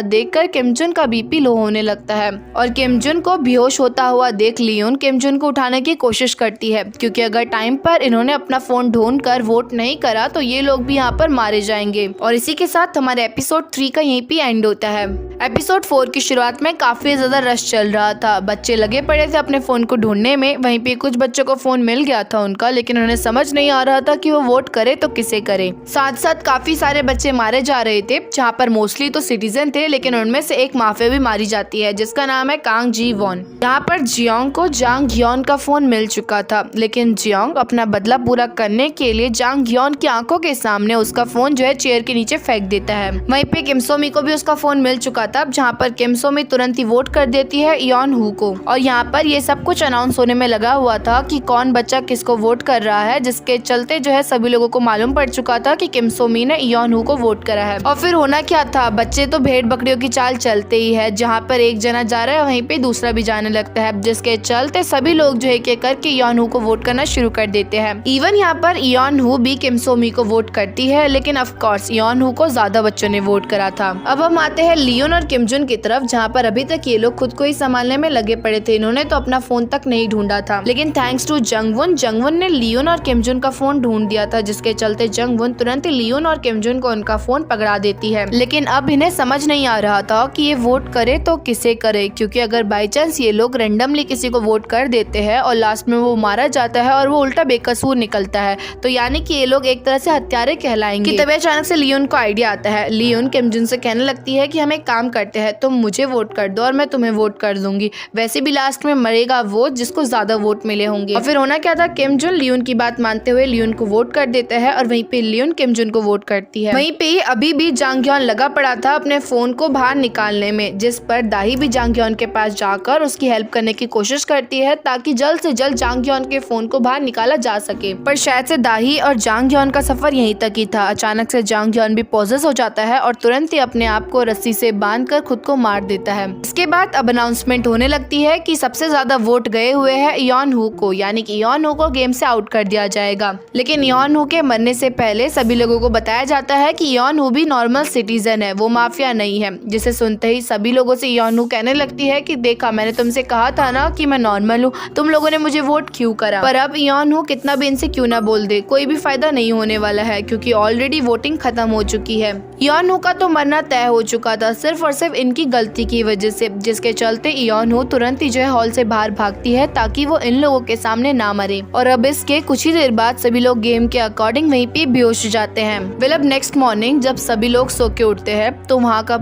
Speaker 2: देखकर किम जुन का बीपी लो होने लगता है, और किम जुन को बेहोश होता हुआ देख लियोन किम जुन को उठाने की कोशिश करती है, क्योंकि अगर टाइम पर इन्होंने अपना फोन ढूंढ कर वोट नहीं करा तो ये लोग भी यहाँ पर मारे जाएंगे। और इसी के साथ हमारे एपिसोड 3 का यहीं पे एंड होता है। एपिसोड 4 की शुरुआत में काफी ज्यादा रश चल रहा था, बच्चे लगे पड़े थे अपने फोन को ढूंढने में। वहीं पे कुछ बच्चों को फोन मिल गया था उनका, लेकिन उन्हें समझ नहीं आ रहा था कि वो वोट करे तो किसे करे। साथ साथ काफी सारे बच्चे मारे जा रहे थे, जहाँ पर मोस्टली तो सिटीजन थे, लेकिन उनमें से एक माफिया भी मारी जाती है जिसका नाम है कांग जी वॉन। यहाँ पर जियोंग को जांग ह्योन का फोन मिल चुका था, लेकिन जियोंग अपना बदला पूरा करने के लिए जांग ह्योन की आंखों के सामने उसका फोन जो है चेयर के नीचे फेंक देता है। वहीं पे किम सो मी को भी उसका फोन मिल चुका था, जहाँ पर किम सो मी तुरंत ही वोट कर देती है योन हू को। और यहाँ पर ये सब कुछ अनाउंस होने में लगा हुआ था कि कौन बच्चा किसको वोट कर रहा है, जिसके चलते जो है सभी लोगों को मालूम पड़ चुका था कि किम सो मी ने योन हू को वोट करा है। और फिर होना क्या था, बच्चे तो भेड़ बकरियों की चाल चलते ही है, जहाँ पर एक जना जा रहा है वहीं पे दूसरा भी जाने लगता है, जिसके चलते सभी लोग जो है एक एक करके योन हू को वोट करना शुरू कर देते हैं। इवन यहाँ पर योन हू भी किम सो मी को वोट करती है, लेकिन ऑफ कोर्स योन हू को ज्यादा बच्चों ने वोट करा था। अब हम आते हैं लियोन और किम जुन की तरफ, जहाँ पर अभी तक ये लोग खुद को ही संभालने में लगे पड़े थे। इन्होंने तो अपना फोन तक नहीं ढूंढा था, लेकिन थैंक्स टू जंगवुन ने लियोन और किम जुन का फोन ढूंढ दिया था, जिसके चलते जंगवुन तुरंत ही लियोन और किम जुन को उनका फोन पकड़ा देती है। लेकिन अब इन्हें समझ नहीं आ रहा था कि ये वोट करे तो किसे करे, क्योंकि अगर बाई चांस ये लोग रेंडमली किसी को वोट कर देते हैं और लास्ट में वो मारा जाता है और वो उल्टा बेकसूर निकलता है, तो यानी कि ये लोग एक तरह से हत्यारे कहलाएंगे। तभी अचानक से लियोन को आइडिया आता है। लियोन किम जुन से कहने लगती है कि हम एक काम करते हैं, तुम मुझे वोट कर दो और मैं तुम्हें वोट कर दूंगी, वैसे भी लास्ट में मरेगा वो जिसको ज्यादा वोट मिले होंगे। और फिर होना क्या था, किम जुन लियोन की बात मानते हुए लियोन को वोट कर देता है, और वहीं पे लियोन किम जुन को वोट करती है। वहीं पे अभी भी जांग ह्योन लगा पड़ा था अपने फोन को बाहर निकालने में, जिस पर दाही भी जांग ह्योन के पास जाकर उसकी हेल्प करने की कोशिश करती है, ताकि जल्द से जल्द जांग ह्योन के फोन को बाहर निकाला जा सके। पर शायद से दाही और जांग ह्योन का सफर यहीं तक ही था। अचानक से जांग ह्योन भी पॉजेस हो जाता है और तुरंत ही अपने आप को रस्सी से बांधकर खुद को मार देता है। इसके बाद अब अनाउंसमेंट होने लगती है कि सबसे ज्यादा वोट गए हुए हैं योन हू को, यानी कि योन हू को गेम से आउट कर दिया जाएगा। लेकिन योन हू के मरने से पहले सभी लोगों को बताया जाता है कि योन हू भी नॉर्मल सिटीजन है, वो माफिया नहीं है। जिसे सुनते ही सभी लोगों से योन हू कहने लगती है कि देखा, मैंने तुमसे कहा था ना कि मैं नॉर्मल हूँ, तुम लोगों ने मुझे वोट क्यों करा। पर अब योन हू कितना भी इनसे क्यों ना बोल दे, कोई भी फायदा नहीं होने वाला है, क्योंकि ऑलरेडी वोटिंग खत्म हो चुकी है। योन हू का तो मरना तय हो चुका था, सिर्फ सिर्फ और सिर्फ इनकी गलती की वजह से, जिसके चलते इयोन हो तुरंत ही जो है हॉल से बाहर भागती है ताकि वो इन लोगों के सामने ना मरे। और अब इसके कुछ ही देर बाद सभी लोग गेम के अकॉर्डिंग वहीं पे बेहोश हो जाते हैं। वेल अब नेक्स्ट मॉर्निंग जब सभी लोग सो के उठते हैं तो वहाँ का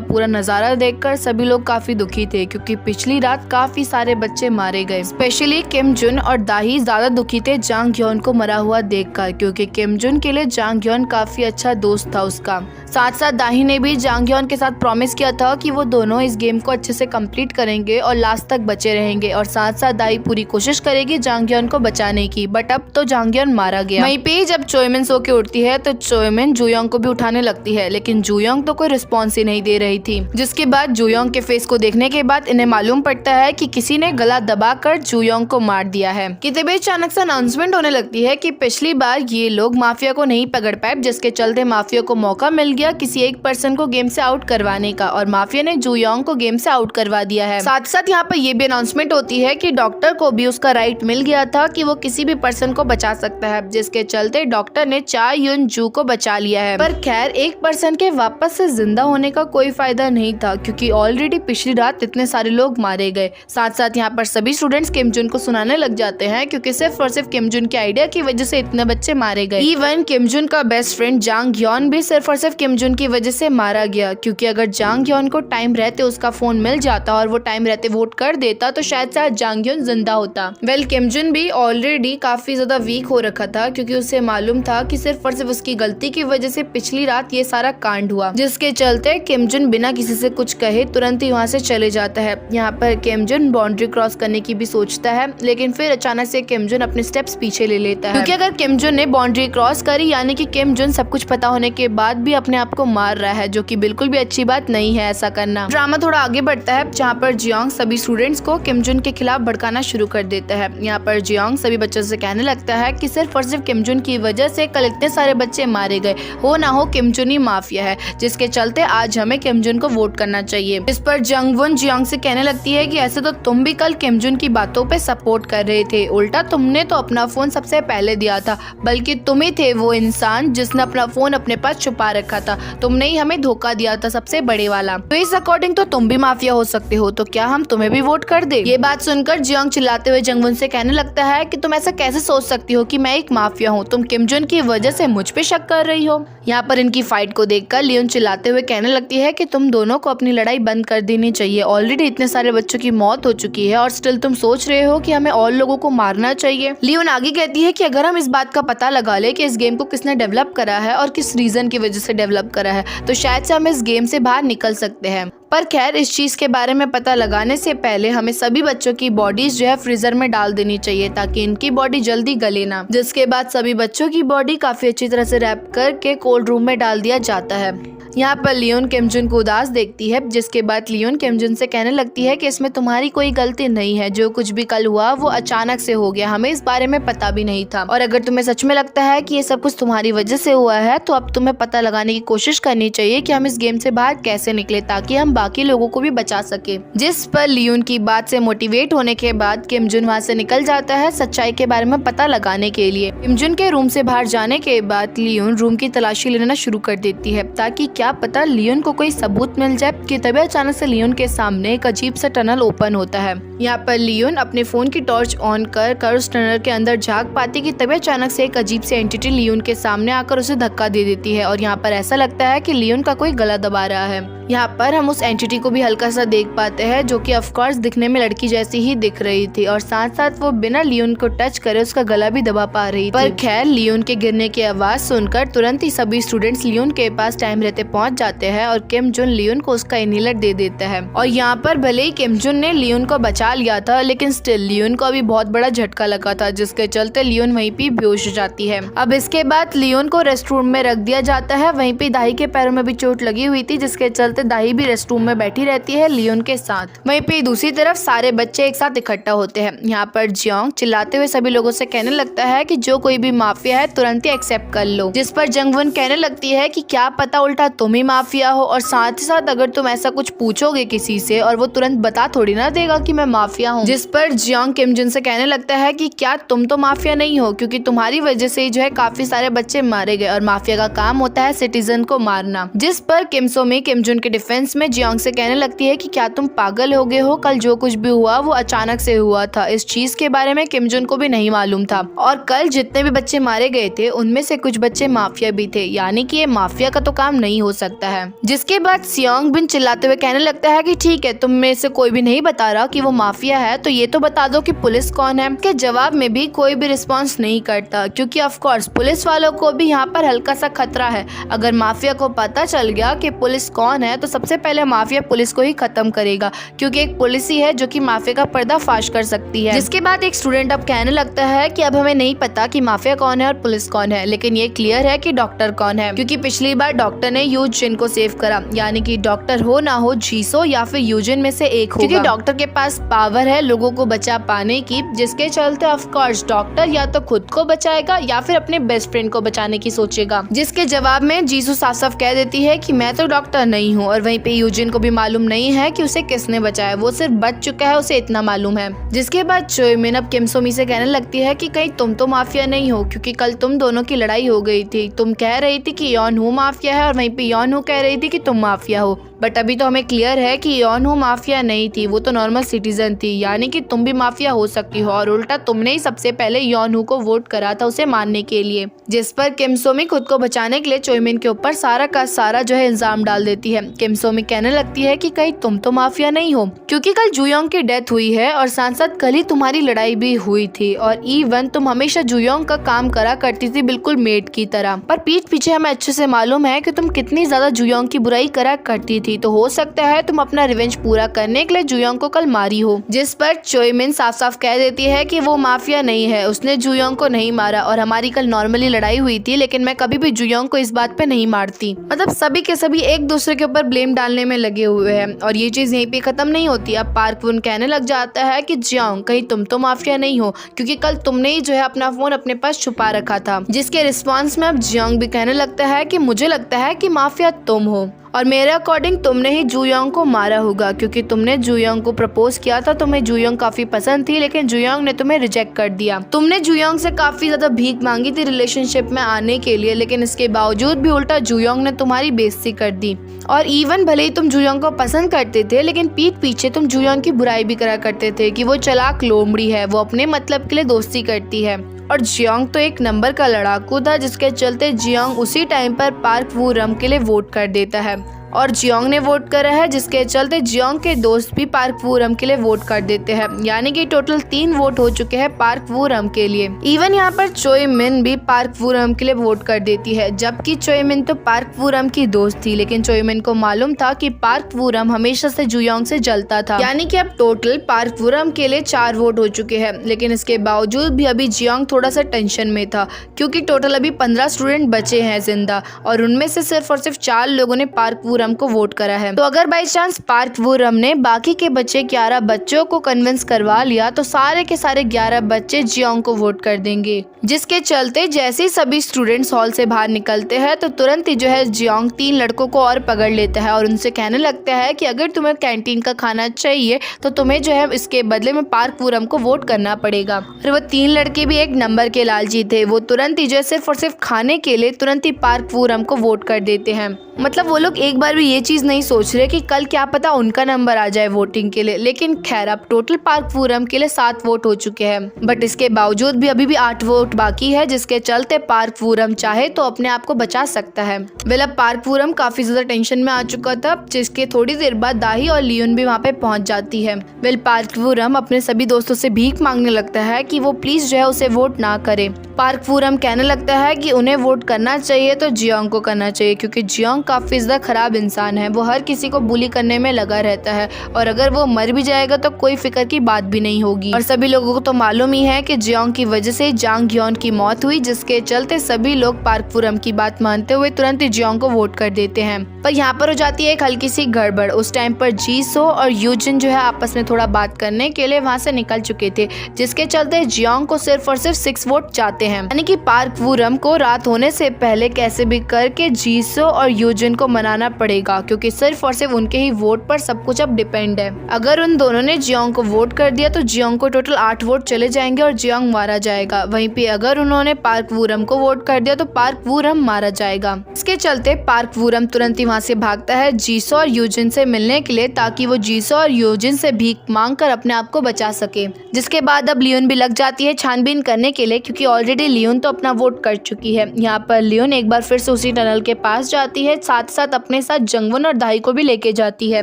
Speaker 2: पूरा नजारा देखकर सभी लोग काफी दुखी थे, क्योंकि पिछली रात काफी सारे बच्चे मारे गए। स्पेशली किम जुन और दाही ज्यादा दुखी थे जांग ह्योन को मरा हुआ देखकर, क्योंकि किम जुन के लिए जांग ह्योन काफी अच्छा दोस्त था उसका। साथ साथ दाही ने भी जांग ह्योन के साथ प्रॉमिस किया था कि वो दोनों इस गेम को अच्छे से कंप्लीट करेंगे और लास्ट तक बचे रहेंगे, और साथ साथ दाही पूरी कोशिश करेगी जांग ह्योन को बचाने की। बट अब तो जांग ह्योन मारा गया। वहीं पे जब चोयमिन सो के उठती है तो चोयमिन जूयोंग को भी उठाने लगती है, लेकिन जूयोंग तो कोई रिस्पॉन्स ही नहीं दे रही थी। जिसके बाद जूयोंग के फेस को देखने के बाद इन्हें मालूम पड़ता है कि किसी ने गला दबाकर जूयोंग को मार दिया है। कि तभी अचानक से अनाउंसमेंट होने लगती है कि पिछली बार ये लोग माफिया को नहीं पकड़ पाए, जिसके चलते माफिया को मौका मिल गया किसी एक पर्सन को गेम से आउट करवाने का, और माफिया ने जूयोंग को गेम से आउट करवा दिया है। साथ साथ यहाँ पर ये भी अनाउंसमेंट होती है कि डॉक्टर को भी उसका राइट मिल गया था कि वो किसी भी पर्सन को बचा सकता है, जिसके चलते डॉक्टर ने चा युन जू को बचा लिया है। पर खैर एक पर्सन के वापस से जिंदा होने का कोई फायदा नहीं था, क्योंकि ऑलरेडी पिछली रात इतने सारे लोग मारे गए। साथ साथ यहाँ पर सभी स्टूडेंट्स किम जुन को सुनाने लग जाते हैं, क्योंकि सिर्फ और सिर्फ किम जुन के आइडिया की वजह से इतने बच्चे मारे गए। इवन किम जुन का बेस्ट फ्रेंड जांग ह्योन भी सिर्फ और सिर्फ किम जुन की वजह से मारा गया, क्योंकि अगर जांग ह्योन को टाइम रहते उसका फोन मिल जाता और वो टाइम रहते वोट कर देता तो शायद से आज जांग ह्योन जिंदा होता। वेल किम जुन भी ऑलरेडी काफी ज्यादा वीक हो रखा था, क्योंकि उसे मालूम था कि सिर्फ और सिर्फ उसकी गलती की वजह से पिछली रात ये सारा कांड हुआ, जिसके चलते किम जुन बिना किसी से कुछ कहे तुरंत ही वहाँ से चले जाता है। यहाँ पर किम जुन बाउंड्री क्रॉस करने की भी सोचता है, लेकिन फिर अचानक से किम जुन अपने स्टेप्स पीछे ले लेता है, क्योंकि अगर किम जुन ने बाउंड्री क्रॉस करी यानी कि किम जुन सब कुछ पता होने के बाद भी अपने आप को मार रहा है, जो कि बिल्कुल भी अच्छी बात नहीं है ऐसा करना। ड्रामा थोड़ा आगे बढ़ता है, जहाँ पर जियोंग सभी स्टूडेंट्स को किम जुन के खिलाफ भड़काना शुरू कर देता है। यहाँ पर जियोंग सभी बच्चों से कहने लगता है कि सिर्फ और सिर्फ किम जुन की वजह से कल इतने सारे बच्चे मारे गए, हो ना हो किम जुन ही माफिया है, जिसके चलते आज हमें किम जुन को वोट करना चाहिए। इस पर जंग वुन जियोंग से कहने लगती है कि ऐसे तो तुम भी कल किम जुन की बातों पे सपोर्ट कर रहे थे, उल्टा तुमने तो अपना फोन सबसे पहले दिया था, बल्कि तुम ही थे वो इंसान जिसने अपना फोन अपने पास छुपा रखा था, तुमने ही हमें धोखा दिया था सबसे बड़े वाला, तो इस अकॉर्डिंग तो तुम भी माफिया हो सकते हो, तो क्या हम तुम्हें भी वोट कर दे। ये बात सुनकर जियोंग चिल्लाते हुए जंगवुन से कहने लगता है कि तुम ऐसा कैसे सोच सकती हो कि मैं एक माफिया हूँ, तुम किम जुन की वजह से मुझ पे शक कर रही हो। यहाँ पर इनकी फाइट को देखकर लियोन चिल्लाते हुए कहने लगती है कि तुम दोनों को अपनी लड़ाई बंद कर देनी चाहिए, ऑलरेडी इतने सारे बच्चों की मौत हो चुकी है और स्टिल तुम सोच रहे हो कि हमें और लोगों को मारना चाहिए। लियोन आगे कहती है कि अगर हम इस बात का पता लगा ले कि इस गेम को किसने डेवलप करा है और किस रीजन की वजह से डेवलप करा है, तो शायद से हम इस गेम से बाहर निकल सकते हैं। पर खैर इस चीज के बारे में पता लगाने से पहले हमें सभी बच्चों की बॉडीज जो है फ्रीजर में डाल देनी चाहिए, ताकि इनकी बॉडी जल्दी गले ना। जिसके बाद सभी बच्चों की बॉडी काफी अच्छी तरह से रैप करके कोल्ड रूम में डाल दिया जाता है। यहाँ पर लियोन किम जुन को उदास देखती है, जिसके बाद लियोन किम जुन से कहने लगती है कि इसमें तुम्हारी कोई गलती नहीं है, जो कुछ भी कल हुआ वो अचानक से हो गया, हमें इस बारे में पता भी नहीं था, और अगर तुम्हें सच में लगता है कि ये सब कुछ तुम्हारी वजह से हुआ है तो अब तुम्हें पता लगाने की कोशिश करनी चाहिए कि हम इस गेम से बाहर कैसे निकले, ताकि हम बाकी लोगों को भी बचा सके। जिस पर लियोन की बात से मोटिवेट होने के बाद किम जुन वहाँ से निकल जाता है सच्चाई के बारे में पता लगाने के लिए। किम जुन के रूम से बाहर जाने के बाद लियोन रूम की तलाशी लेना शुरू कर देती है, ताकि क्या पता लियोन को कोई सबूत मिल जाए। कि तभी अचानक से लियोन के सामने एक अजीब सा टनल ओपन होता है। यहाँ पर लियोन अपने फोन की टॉर्च ऑन कर उस टनल के अंदर झांक पाती कि तभी अचानक से एक अजीब सी एंटिटी लियोन के सामने आकर उसे धक्का दे देती है, और यहाँ पर ऐसा लगता है कि लियोन का कोई गला दबा रहा है। यहाँ पर हम उस एंटिटी को भी हल्का सा देख पाते हैं, जो कि ऑफकोर्स दिखने में लड़की जैसी ही दिख रही थी, और साथ साथ वो बिना लियोन को टच करे उसका गला भी दबा पा रही थी। पर खैर लियोन के गिरने की आवाज सुनकर तुरंत ही सभी स्टूडेंट्स लियोन के पास टाइम रहते पहुंच जाते हैं, और किम जुन लियोन को उसका इनहेलर दे देता है। और यहाँ पर भले ही किम जुन ने लियोन को बचा लिया था, लेकिन स्टिल लियोन को अभी बहुत बड़ा झटका लगा था, जिसके चलते लियोन वहीं पे बेहोश हो जाती है। अब इसके बाद लियोन को रेस्ट रूम में रख दिया जाता है। वहीं पे दाही के पैरों में भी चोट लगी हुई थी, जिसके चलते दाही भी रेस्ट रूम में बैठी रहती है लियोन के साथ। वहीं पे दूसरी तरफ सारे बच्चे एक साथ इकट्ठा होते हैं। यहाँ पर जियोंग चिल्लाते हुए सभी लोगों से कहने लगता है कि जो कोई भी माफिया है तुरंत ही एक्सेप्ट कर लो। जिस पर जंगवुन कहने लगती है कि क्या पता उल्टा तुम ही माफिया हो, और साथ ही साथ अगर तुम ऐसा कुछ पूछोगे किसी से और वो तुरंत बता थोड़ी ना देगा कि मैं माफिया हूँ। जिस पर जियोंग किम जुन से कहने लगता है कि क्या तुम तो माफिया नहीं हो, क्योंकि तुम्हारी वजह से जो है काफी सारे बच्चे मारे गए और माफिया का काम होता है सिटीजन को मारना। जिस पर किम सो मी किम जुन के डिफेंस में जियोंग से कहने लगती है कि क्या तुम पागल हो गए हो, कल जो कुछ भी हुआ वो अचानक से हुआ था, इस चीज के बारे में किम जुन को भी नहीं मालूम था। और कल जितने भी बच्चे मारे गए थे उनमें से कुछ बच्चे माफिया भी थे, यानी कि ये माफिया का तो काम नहीं हो सकता है। जिसके बाद सियोंग बिन चिल्लाते हुए कहने लगता है कि ठीक है, तुम में से कोई भी नहीं बता रहा कि वो माफिया है, तो ये तो बता दो कि पुलिस कौन है। के जवाब में भी कोई भी रिस्पॉन्स नहीं करता, क्योंकि ऑफ कोर्स पुलिस वालों को भी यहाँ पर हल्का सा खतरा है। अगर माफिया को पता चल गया कि पुलिस कौन है तो सबसे पहले माफिया पुलिस को ही खत्म करेगा, क्योंकि एक पुलिस ही है जो कि माफिया का पर्दाफाश कर सकती है। जिसके बाद एक स्टूडेंट अब कहने लगता है कि अब हमें नहीं पता कि माफिया कौन है और पुलिस कौन है, लेकिन ये क्लियर है कि डॉक्टर कौन है, क्योंकि पिछली बार डॉक्टर ने यूजिन को सेव करा, यानी कि डॉक्टर हो ना हो जीसो या फिर यूजिन में से एक होगा, क्योंकि डॉक्टर के पास पावर है लोगों को बचा पाने की। जिसके चलते ऑफ कोर्स डॉक्टर या तो खुद को बचाएगा या फिर अपने बेस्ट फ्रेंड को बचाने की सोचेगा। जिसके जवाब में जीसू साफ साफ कह देती है कि मैं तो डॉक्टर नहीं हूँ, और वहीं पे यूजिन को भी मालूम नहीं है कि उसे किसने बचाया, वो सिर्फ बच चुका है, उसे इतना मालूम है। जिसके बाद चोयमिन अब किम सो मी से कहने लगती है कि कहीं तुम तो माफिया नहीं हो, क्योंकि कल तुम दोनों की लड़ाई हो गई थी, तुम कह रही थी कि यॉन हू माफिया है और वहीं पे यॉन हू कह रही थी कि तुम माफिया हो। बट अभी तो हमें क्लियर है कि यॉन हू माफिया नहीं थी, वो तो नॉर्मल सिटीजन थी, यानी कि तुम भी माफिया हो सकती हो, और उल्टा तुमने ही सबसे पहले यॉन हू को वोट करा था उसे मारने के लिए। जिस पर किम सो मी खुद को बचाने के लिए चोयमिन के ऊपर सारा का सारा जो है इल्जाम डाल देती है। किम सो मी कहने लगती है कि कहीं तुम तो माफिया नहीं हो, क्योंकि कल जुयोंग की डेथ हुई है और साथ साथ कल ही तुम्हारी लड़ाई भी हुई थी, और इवन तुम हमेशा जुयोंग का काम करा करती थी बिल्कुल मेड की तरह, पर पीठ पीछे हमें अच्छे से मालूम है कि तुम कितनी ज्यादा जुयोंग की बुराई करा करती थी, तो हो सकता है तुम अपना रिवेंज पूरा करने के लिए जुयोंग को कल मारी हो। जिस पर चोयमिन साफ साफ कह देती है कि वो माफिया नहीं है, उसने जुयोंग को नहीं मारा, और हमारी कल नॉर्मली लड़ाई हुई थी, लेकिन मैं कभी भी जुयोंग को इस बात पे नहीं मारती। मतलब सभी के सभी एक दूसरे के ऊपर ब्लेम डालने में लगे हुए हैं, और ये चीज यहीं पे खत्म नहीं होती। अब पार्क वुन कहने लग जाता है कि जियोंग कहीं तुम तो माफिया नहीं हो, क्योंकि कल तुमने ही जो है अपना फोन अपने पास छुपा रखा था। जिसके रिस्पॉन्स में अब जियोंग भी कहने लगता है कि मुझे लगता है कि माफिया तुम हो, और मेरे अकॉर्डिंग तुमने ही जुयोंग को मारा होगा, क्योंकि तुमने जुयोंग को प्रपोज किया था, तुम्हें जुयोंग काफी पसंद थी, लेकिन जुयोंग ने तुम्हें रिजेक्ट कर दिया। तुमने जुयोंग से काफी ज्यादा भीख मांगी थी रिलेशनशिप में आने के लिए, लेकिन इसके बावजूद भी उल्टा जुयोंग ने तुम्हारी बेइज्जती कर दी। और इवन भले ही तुम जुयोंग को पसंद करते थे, लेकिन पीठ पीछे तुम जुयोंग की बुराई भी करा करते थे कि वो चालाक लोमड़ी है, वो अपने मतलब के लिए दोस्ती करती है। और जियोंग तो एक नंबर का लड़ाकू था, जिसके चलते जियोंग उसी टाइम पर पार्क वू रम के लिए वोट कर देता है, और जियोंग ने वोट करा है, जिसके चलते जियोंग के दोस्त भी पार्क वू रम के लिए वोट कर देते हैं, यानी कि टोटल 3 वोट हो चुके हैं पार्क वू रम के लिए। इवन यहाँ पर चोयमिन भी पार्क वू रम के लिए वोट कर देती है, जबकि चोयमिन तो पार्क वू रम की दोस्त थी, लेकिन चोयमिन को मालूम था कि पार्क वू रम हमेशा से जुयोंग से जलता था, यानी कि अब टोटल पार्क वू रम के लिए 4 वोट हो चुके हैं। लेकिन इसके बावजूद भी अभी जियोंग थोड़ा सा टेंशन में था, क्योंकि टोटल अभी 15 स्टूडेंट बचे हैं जिंदा, और उनमें से सिर्फ और सिर्फ 4 लोगों ने पार्क वू रम को वोट करा है। तो अगर बाई चांस पार्क वू रम ने बाकी के बचे 11 बच्चों को कन्विंस करवा लिया, तो सारे के सारे 11 बच्चे जियोंग को वोट कर देंगे। जिसके चलते जैसे ही सभी स्टूडेंट्स हॉल से बाहर निकलते हैं, तो तुरंत ही जो है जियोंग 3 लड़कों को और पकड़ लेता है और उनसे कहने लगता है कि अगर तुम्हें कैंटीन का खाना चाहिए तो तुम्हें जो है इसके बदले में पार्क वू रम को वोट करना पड़ेगा। और वो 3 लड़के भी एक नंबर के लालची थे, वो तुरंत ही जो है सिर्फ और सिर्फ खाने के लिए तुरंत ही पार्क वू रम को वोट कर देते हैं। मतलब वो लोग एक बार भी ये चीज नहीं सोच रहे कि कल क्या पता उनका नंबर आ जाए वोटिंग के लिए। लेकिन खैर अब टोटल पार्क वू रम के लिए 7 वोट हो चुके हैं, बट इसके बावजूद भी अभी भी 8 वोट बाकी है, जिसके चलते पार्क वू रम चाहे तो अपने आप को बचा सकता है। वेल अब पार्क वू रम काफी ज्यादा टेंशन में आ चुका था, जिसके थोड़ी देर बाद दाही और लियोन भी वहाँ पे पहुंच जाती है। वेल पार्क वू रम अपने सभी दोस्तों से भीख मांगने लगता है कि वो प्लीज जो है उसे वोट ना करे। पार्क वू रम कहने लगता है कि उन्हें वोट करना चाहिए तो जियोंग को करना चाहिए, क्योंकि जियोंग काफी ज्यादा खराब इंसान है, वो हर किसी को बुली करने में लगा रहता है, और अगर वो मर भी जाएगा तो कोई फिक्र की बात भी नहीं होगी। और सभी लोगों को तो मालूम ही है कि जियोंग की वजह से जांग यॉन की मौत हुई, जिसके चलते सभी लोग पार्क वू रम की बात मानते हुए तुरंत ही जियोंग को वोट कर देते हैं। पर यहाँ पर हो जाती है एक हल्की सी गड़बड़। उस टाइम पर जीसो और यूजिन जो है आपस में थोड़ा बात करने के लिए वहाँ से निकल चुके थे, जिसके चलते जियोंग को सिर्फ और सिर्फ 6 वोट चाहते हैं, यानी कि पार्क वू रम को रात होने से पहले कैसे भी करके जीसो और यूजिन यूजिन को मनाना पड़ेगा, क्योंकि सिर्फ और सिर्फ उनके ही वोट पर सब कुछ अब डिपेंड है। अगर उन दोनों ने जियोंग को वोट कर दिया तो जियोंग को टोटल 8 वोट चले जाएंगे और जियोंग मारा जाएगा। वहीं पे अगर उन्होंने पार्क वूरम को वोट कर दिया तो पार्क वूरम मारा जाएगा। इसके चलते पार्क वूरम तुरंत ही वहाँ से भागता है जीसो और यूजिन से मिलने के लिए, ताकि वो जीसो और यूजिन से भीख मांग कर अपने आप को बचा सके। जिसके बाद अब लियोन भी लग जाती है छानबीन करने के लिए, क्योंकि ऑलरेडी लियोन तो अपना वोट कर चुकी है। यहाँ पर लियोन एक बार फिर से उसी टनल के पास जाती है, साथ साथ अपने साथ जंगवन और दाई को भी लेके जाती है।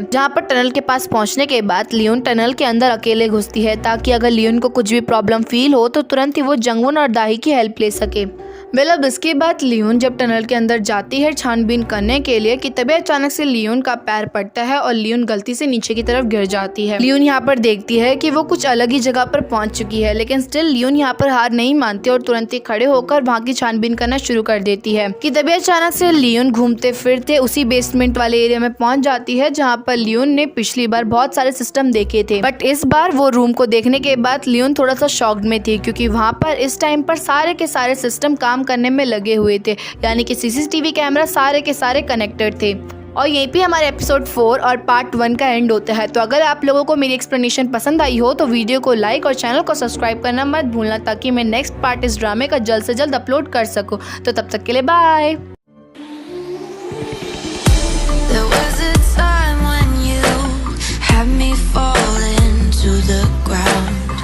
Speaker 2: जहाँ पर टनल के पास पहुँचने के बाद लियोन टनल के अंदर अकेले घुसती है, ताकि अगर लियोन को कुछ भी प्रॉब्लम फील हो तो तुरंत ही वो जंगवन और दाई की हेल्प ले सके। अब इसके बाद लियोन जब टनल के अंदर जाती है छानबीन करने के लिए, कि तभी अचानक से लियोन का पैर पड़ता है और लियोन गलती से नीचे की तरफ गिर जाती है। लियोन यहाँ पर देखती है कि वो कुछ अलग ही जगह पर पहुंच चुकी है, लेकिन स्टिल लियोन यहाँ पर हार नहीं मानती और तुरंत ही खड़े होकर वहाँ की छानबीन करना शुरू कर देती है। कि तभी अचानक से लियोन घूमते फिरते उसी बेसमेंट वाले एरिया में पहुंच जाती है, जहाँ पर लियोन ने पिछली बार बहुत सारे सिस्टम देखे थे, बट इस बार वो रूम को देखने के बाद लियोन थोड़ा सा शॉक्ड में थी, क्योंकि वहाँ पर इस टाइम पर सारे के सारे सिस्टम काम करने में लगे हुए थे, यानी कि सीसीटीवी कैमरा सारे के सारे कनेक्टेड थे। और यहीं पे हमारे एपिसोड 4 और पार्ट 1 का एंड होता है। तो अगर आप लोगों को मेरी एक्सप्लेनेशन पसंद आई हो तो वीडियो को लाइक और चैनल को सब्सक्राइब करना मत भूलना, ताकि मैं नेक्स्ट पार्ट इस ड्रामे का जल्द से जल्द अपलोड कर सकूं। तो तब तक के लिए bye.
Speaker 3: There was a time when you had me falling to the ground.